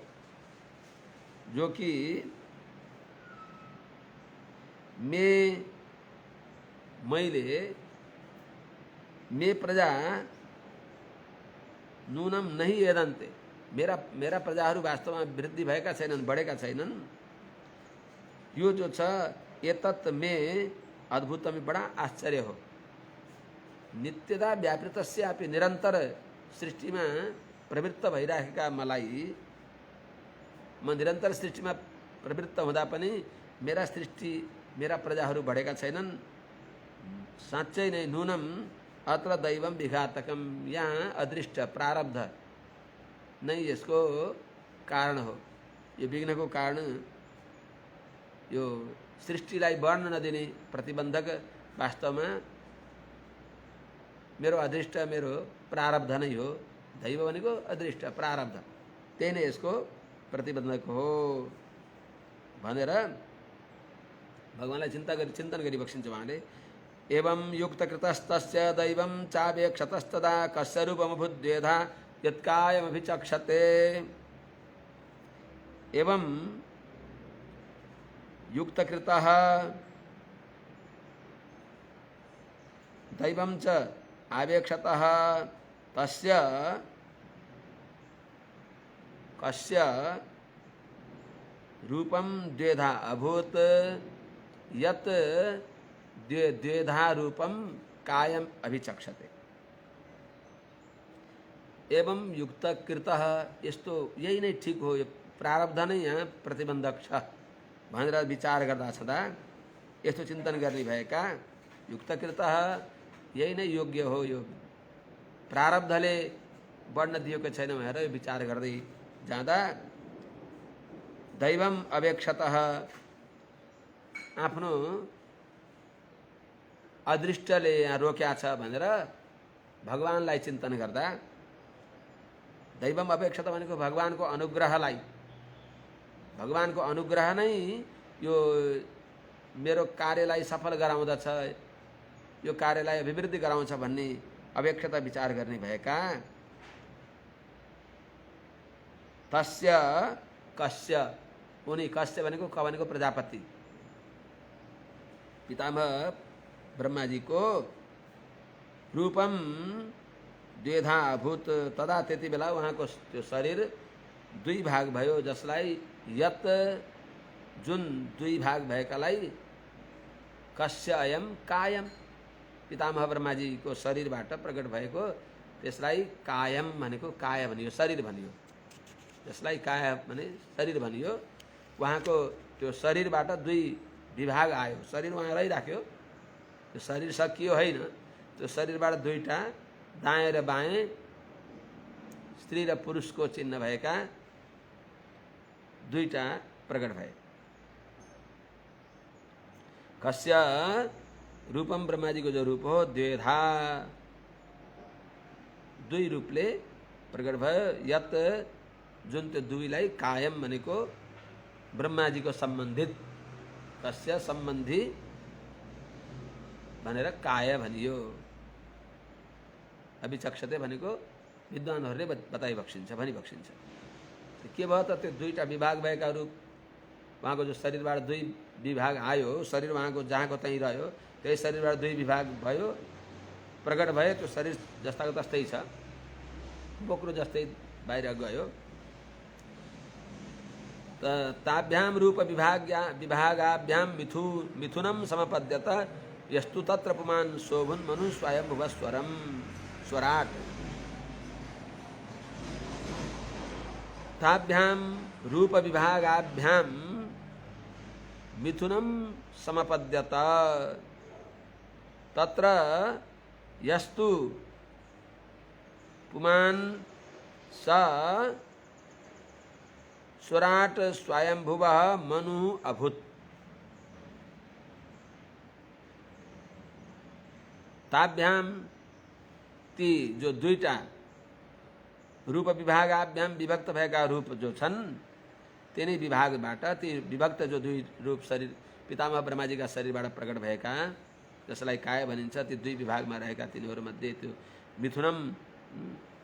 जो कि मैले मे प्रजा नूनम नहीं यदन्ते, मेरा प्रजाहरू वास्तवमा वृद्धि भएका छैनन्, बढेका छैनन्। यो जो छ एतत् मे अद्भुतम, बड़ा आश्चर्य हो। नित्यदा व्यापृतस्यापि, निरन्तर सृष्टिमा प्रवृत्त भइरहेका मलाई, म निरन्तर सृष्टिमा प्रवृत्त हुँदा पनि मेरा सृष्टि, मेरा प्रजाहरू बढेका छैनन्। साँच्चै नै नूनम अत्र दैवम विघातकम, यहाँ अदृष्ट प्रारब्ध नै यसको कारण हो। यो विघ्नको कारण, यो सृष्टिलाई बढ्न नदिने प्रतिबन्धक वास्तवमा मेरो अदृष्ट, मेरो प्रारब्ध नै हो। दैव भनेको अदृष्ट, प्रारब्ध, त्यही नै यसको प्रतिबन्धक हो भनेर भगवानलाई चिन्तन गरिबक्सिन्छ उहाँले। एवं युक्तकृतस्तस्य दैवं चावेक्षतस्तदा कस्य रूपमभूद्वेधा यत्कायमभिचक्षते। एवं युक्तकृतः दैवं च आवेक्षतः तस्य कस्य रूपम द्वेधा अभूत यत् द्वेधा रूपम कायम अभिचक्षते। एवं युक्तकृतः, यस्तो यही नै ठीक हो, यो प्रारब्ध नै यहाँ प्रतिबन्धक छ भनेर विचार गर्दा छँदा यस्तो चिन्तन गर्ने भएका युक्तकृतः यही नै योग्य हो। यो प्रारब्धले बढ्न दिएको छैन भनेर विचार गर्दै जाँदा दैवम अवेक्षतः, आफ्नो अदृष्टले यहाँ रोक्या छ भनेर भगवानलाई चिन्तन गर्दा दैवम अपेक्षता भनेको भगवानको अनुग्रहलाई, भगवानको अनुग्रह नै यो मेरो कार्यलाई सफल गराउँदछ, यो कार्यलाई अभिवृद्धि गराउँछ भन्ने अपेक्षता विचार गर्ने भएका तस्य कस्य, उनी कस्य भनेको क भनेको प्रजापति, पितामह ब्रह्माजीको रूपम द्वेधा अभूत, तदा त्यति बेला उहाँको त्यो शरीर दुई भाग भयो, जसलाई यत जुन दुई भाग भएकालाई कस्य अयम कायम, पितामह ब्रह्माजीको शरीरबाट प्रकट भएको त्यसलाई कायम भनेको काय भनियो, शरीर भनियो, जसलाई काय भने शरीर भनियो। उहाँको त्यो शरीरबाट दुई विभाग आयो, शरीर उहाँ रहिराख्यो, त्यो शरीर सकियो होइन, त्यो शरीरबाट दुईटा दाएँ र बाएँ स्त्री र पुरुषको चिन्ह भएका दुईटा प्रकट भए। कस्य रूपम, ब्रह्माजीको जो रूप हो, द्वेधा दुई रूपले प्रकट भयो, यत जुन त्यो दुईलाई कायम भनेको ब्रह्माजीको सम्बन्धित, कस्य सम्बन्धी भनेर काय भनियो। अभिचक्षते भनेको विद्वानहरूले बताइ बक्सिन्छ, भनी बक्सिन्छ। के भयो त, त्यो दुईटा विभाग भएका रूप, उहाँको जो शरीरबाट दुई विभाग आयो, शरीर उहाँको जहाँको त्यहीँ रह्यो, त्यही शरीरबाट दुई विभाग भयो, प्रकट भयो, त्यो शरीर जस्ताको तस्तै छ, बोक्रो जस्तै बाहिर गयो। ताभ्याम रूप विभागाभ्याम मिथुनम समपद्यत, यस्तु तत्र पुमान शोभन मनु स्वयंभुव स्वरम स्वराट। ताभ्याम रूप विभागाभ्याम मिथुनम समपद्यत, तत्र यस्तु पुमान स स्वराट स्वयंभुव मनु अभूत। ताभ्याम ती जो दुईटा रूप विभागाभ्याम विभक्त भएका रूप जो छन्, तिनी विभागबाट ती विभक्त जो दुई रूप शरीर पितामह ब्रह्माजीका शरीरबाट प्रकट भएका, जसलाई काय भनिन्छ, ती दुई विभागमा रहेका तिनीहरूमध्ये त्यो मिथुनम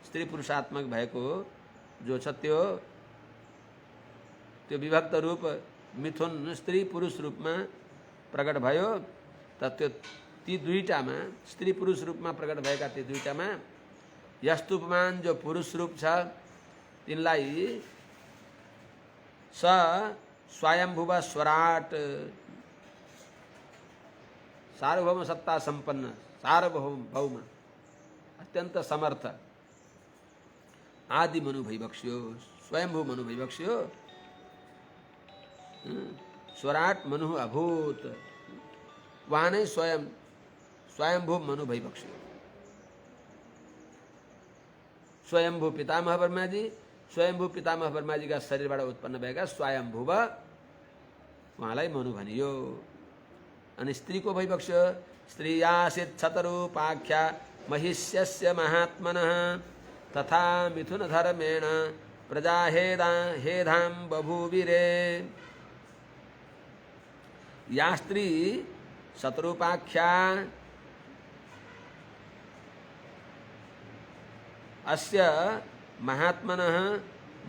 स्त्री पुरुषात्मक भएको जो छ, त्यो विभक्त रूप मिथुन स्त्री पुरुष रूपमा प्रकट भयो। त ती दुईटामा स्त्री पुरुष रूपमा प्रकट भएका ती दुईटामा यस्तुपमान जो पुरुष रूप छ, तिनलाई स स्वयंभुव स्वराट, सार्वभौम सत्ता संपन्न, सार्वभौम अत्यंत समर्थ आदि मनु भैबक्ष्यो, स्वयंभू मनु भैबक्ष्यो, स्वराट मनु अभूत, वहाँ नै स्वयंभू मनु भैबक्ष्यो। स्वयंभू पितामह ब्रह्माजी, स्वयंभू पितामह ब्रह्माजीका शरीरबाट उत्पन्न भएका स्वयंभुव, उहाँलाई मनु भनियो। अनि स्त्रीको भैबक्ष्य, स्त्री आसीत् क्षतरूपाख्या महिष्यस्य महात्मनः, तथा मिथुन धर्मेण प्रजा हेधां बभूविरे। या स्त्री शतरूपाख्या अस्य महात्मनः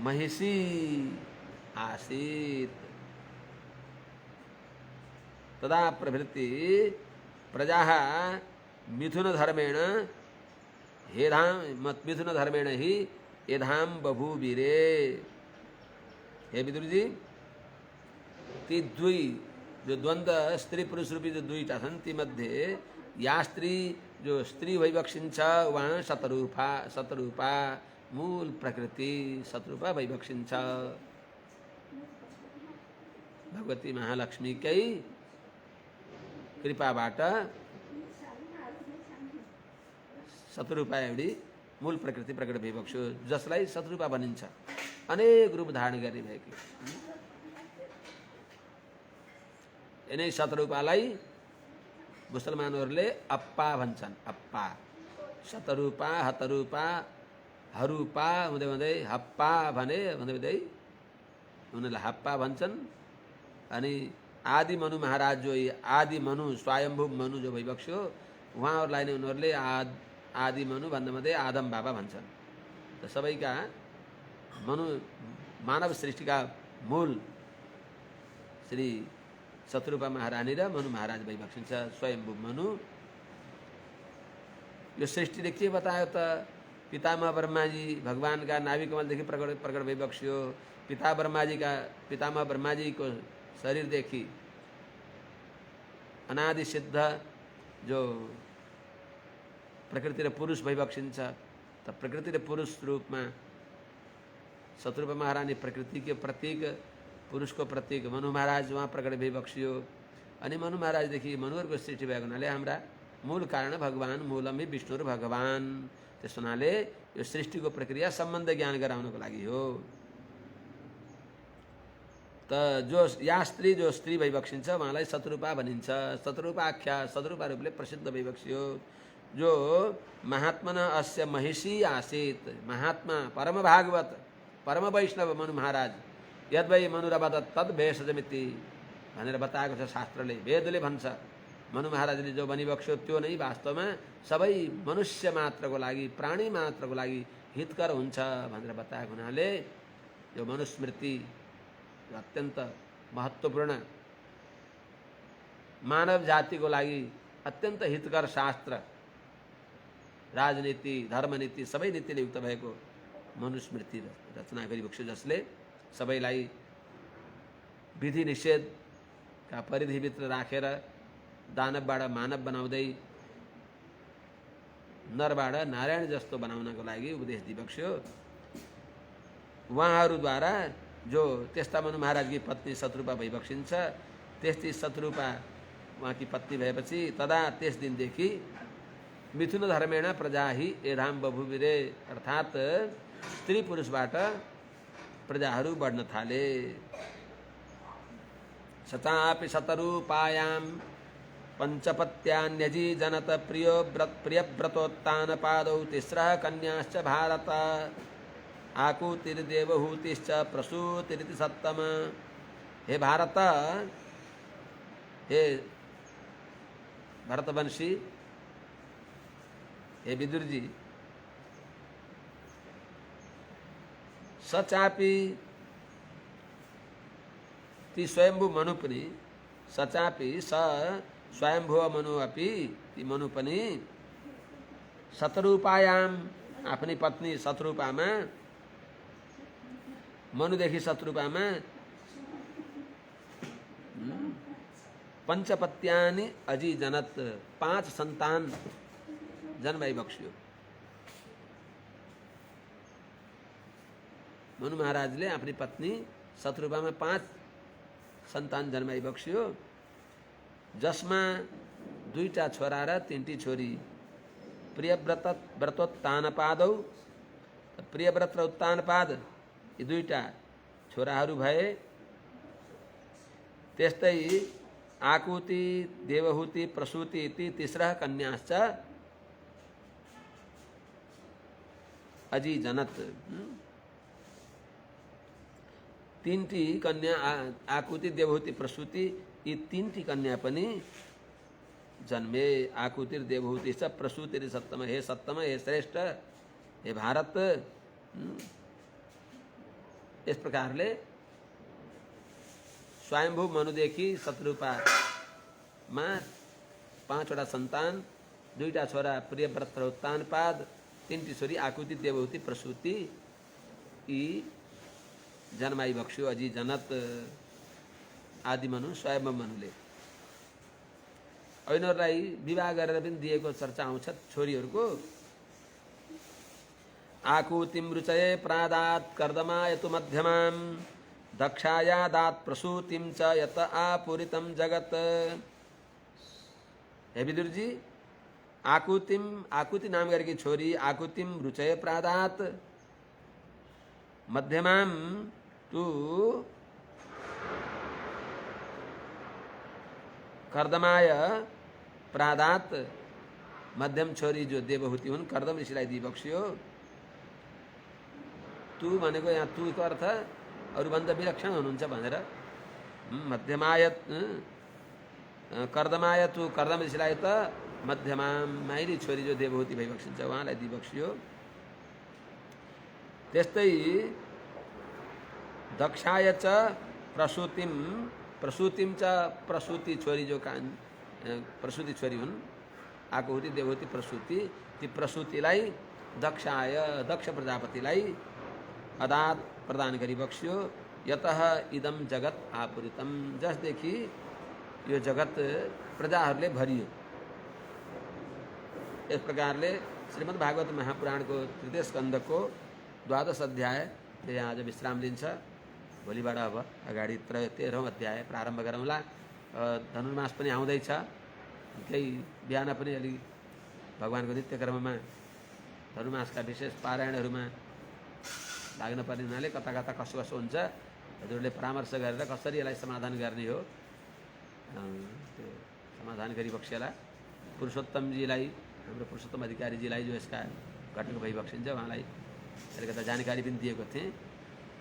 महिषी आसीत्, तदा प्रभृति प्रजाः मिथुन धर्मेण मिथुन धर्मेण ही एधाम बभूविरे। हे विदुर जी, ती दुई जो द्वंद्व स्त्री पुरुष रूपी जो दुईटा छन्, ती मध्ये या स्त्री जो स्त्री भइबक्सिन्छ, उहाँ शतरूपा मूल प्रकृति शतरूपा भइबक्सिन्छ। भगवती महालक्ष्मीकै कृपाबाट शतरूपा एउटी मूल प्रकृति प्रकट भइबक्स्यो, जसलाई शतरूपा भनिन्छ, अनेक रूप धारण गर्ने भएकी। यिनै शतरूपालाई मुसलमानहरूले अप्पा भन्छन्। अप्पा, शतरूपा, हतरूपा, हरूपा हुँदै हुँदै हप्पा भने हुँदै हुँदै उनीहरूलाई हप्पा भन्छन्। अनि आदि मनु महाराज जो आदि मनु स्वयम्भू मनु जो भइबक्स्यो उहाँहरूलाई नै उनीहरूले आदि मनु भन्दा भन्दै आदम बाबा भन्छन्। त सबैका मनु मानव सृष्टिका मूल श्री शत्रुपा महारानी र मनु महाराज भइबक्सिन्छ स्वयम्भू मनु। यो सृष्टिले के बतायो त? पितामह ब्रह्माजी भगवानका नाभि कमलदेखि प्रकट भइबक्स्यो। पितामह ब्रह्माजीको शरीरदेखि अनादि सिद्ध जो प्रकृति र पुरुष भइबक्सिन्छ। त प्रकृति र पुरुष रूपमा शत्रुपा महारानी प्रकृतिको प्रतीक, पुरुषको प्रतीक मनु महाराज उहाँ प्रकट भइबक्सियो। अनि मनु महाराजदेखि मनुहरूको सृष्टि भएको हुनाले हाम्रा मूल कारण भगवान, मूलमी विष्णु र भगवान। त्यस हुनाले यो सृष्टिको प्रक्रिया सम्बन्ध ज्ञान गराउनको लागि हो। त या स्त्री जो स्त्री भइबक्सिन्छ उहाँलाई शत्रुपा भनिन्छ। शत्रुपा आख्या शत्रुपा रूपले प्रसिद्ध भइबक्सियो। जो महात्मन अस्य महिषी आसीत, महात्मा परम भागवत परम वैष्णव मनु महाराज यद्वै मनुरवत तद भेषजमिति भनेर बताएको छ शास्त्रले, वेदले भन्छ। मनु महाराजले जो बनिबक्स्यो त्यो नै वास्तवमा सबै मनुष्य मात्रको लागि, प्राणी मात्रको लागि हितकर हुन्छ भनेर बताएको हुनाले यो मनुस्मृति अत्यन्त महत्त्वपूर्ण, मानव जातिको लागि अत्यन्त हितकर शास्त्र, राजनीति धर्मनीति सबै नीतिले युक्त भएको मनुस्मृति रचना गरिबक्स्यो, जसले सबैलाई विधि निषेधका परिधिभित्र राखेर दानवबाट मानव बनाउँदै नरबाट नारायण जस्तो बनाउनको लागि उपदेश दिबक्स्यो। उहाँहरूद्वारा जो त्यस्ता मनु महाराजकी पत्नी शत्रुपा भइबक्सिन्छ, त्यस्तै शत्रुपा उहाँकी पत्नी भएपछि तदा त्यस दिनदेखि मिथुन धर्मेण प्रजा हि एधाम बभुविरे, अर्थात् स्त्री पुरुषबाट प्रजाहरू बढ्न थाले। सचापि शतरूपायां पञ्चपत्यान्यजी जनत प्रियव्रतोत्तानपादौ तिस्रः कन्याश्च भारत आकुतिर्देवहूतिश्च प्रसूतिरिति सत्तम। हे भारत, हे भरतवंशी, हे विदुर जी, सचापि ती स्वयंभू मनु पनि, सचापि स स्वयंभू मनु अपि ती मनु पनि शतरूपायाम आफ्नी पत्नी शतरूपामा, मनुदेखि शतरूपामा पंचपत्यानि अजी जनत 5 सन्तान जन्माइबक्स्यो। मनु महाराजले आफ्नी पत्नी शतरूपामा 5 सन्तान जन्माइबक्स्यो, जसमा 2टा छोरा र 3टी छोरी। प्रियव्रतोत्तानपादौ, प्रियव्रत र उत्तानपाद यी 2टा छोराहरू भए। त्यस्तै आकुति देवहूति प्रसूति इति तिस्रः कन्याश्च अजी जनत। 3टी कन्या आकुति देवहूति प्रसूति यी 3टी कन्या पनि जन्मे। आकुतिर देवहूति च प्रसूतिर सप्तम। हे सप्तम, हे श्रेष्ठ, हे भारत, इस प्रकारले स्वयंभू मनुदेखि शतरूपामा 5वटा सन्तान, 2टा छोरा प्रियव्रत र उत्तानपाद, 3टी छोरी आकुति देवहूति प्रसूति यी जन्माइबक्स्यो अजी जनत आदि मनु स्वयंभू मनुले। यिनीहरूलाई विवाह गरेर पनि दिएको चर्चा आउँछ छोरीहरूको। आकुतिम रुचये प्रादात् कर्दमायतु मध्यमाम दक्षायादात् प्रसूतिम च यत आपूरितम जगत। हे विदुर जी, आकुति नाम गरेकी छोरी आकुतिम रुचये प्रादात्, मध्यमाम तु कर्दमाय प्रादात, मध्यम छोरी जो देवहूति हुन् कर्दम ऋषिलाई दिइबक्स्यो। तु भनेको यहाँ तुको अर्थ अरूभन्दा विलक्षण हुनुहुन्छ भनेर। मध्यमाय कर्दमाय तु कर्दम ऋषिलाई त मध्यमा माइली छोरी जो देवहूति भइबक्सिन्छ उहाँलाई दिइबक्सियो। त्यस्तै दक्षाय च प्रसूतिम च प्रसूति छोरी जो प्रसूति छोरी हुन् आकुहुति देवहूति प्रसूति, ती प्रसूतिलाई दक्षाय दक्ष प्रजापतिलाई अदात प्रदान गरिबक्स्यो। यतः इदम जगत आपूरितम, जसदेखि यो जगत प्रजाहरूले भरियो। इस प्रकारले श्रीमद् भागवत महापुराणको तृतीय स्कन्धको 12 अध्याय यहाँ आज विश्राम लिन्छ। भोलिबाट अब अगाडि 13औं अध्याय प्रारम्भ गरौँला। धनुर्मास पनि आउँदैछ, केही बिहान पनि अलि भगवानको नित्यकर्ममा धनुर्मासका विशेष पारायणहरूमा लाग्न पर्ने हुनाले कता कता कसो कसो हुन्छ, हजुरले परामर्श गरेर कसरी यसलाई समाधान गर्ने हो त्यो समाधान गरिबक्सेला। पुरुषोत्तमजीलाई, हाम्रो पुरुषोत्तम अधिकारीजीलाई जो यसका घटक भइबक्सिन्छ उहाँलाई अलिकता जानकारी पनि दिएको थिएँ।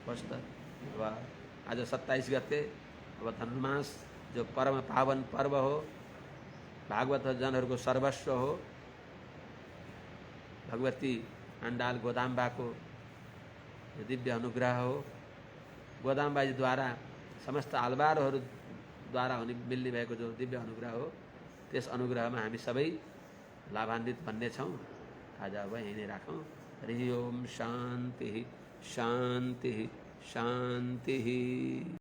होस् त, अब आज 27 गते अब धनुर्मास जो परम पावन पर्व हो, भागवत जनहरूको सर्वस्व हो, भगवती आण्डाल गोदाम्बाको दिव्य अनुग्रह हो। गोदाम्बाजीद्वारा समस्त आलवारहरूद्वारा मिल्ने भएको जो दिव्य अनुग्रह हो, त्यस अनुग्रहमा हामी सबै लाभान्वित बन्नेछौँ। आज अब यहीँ नै राखौँ। हरि ओम शान्ति शान्ति शान्ति।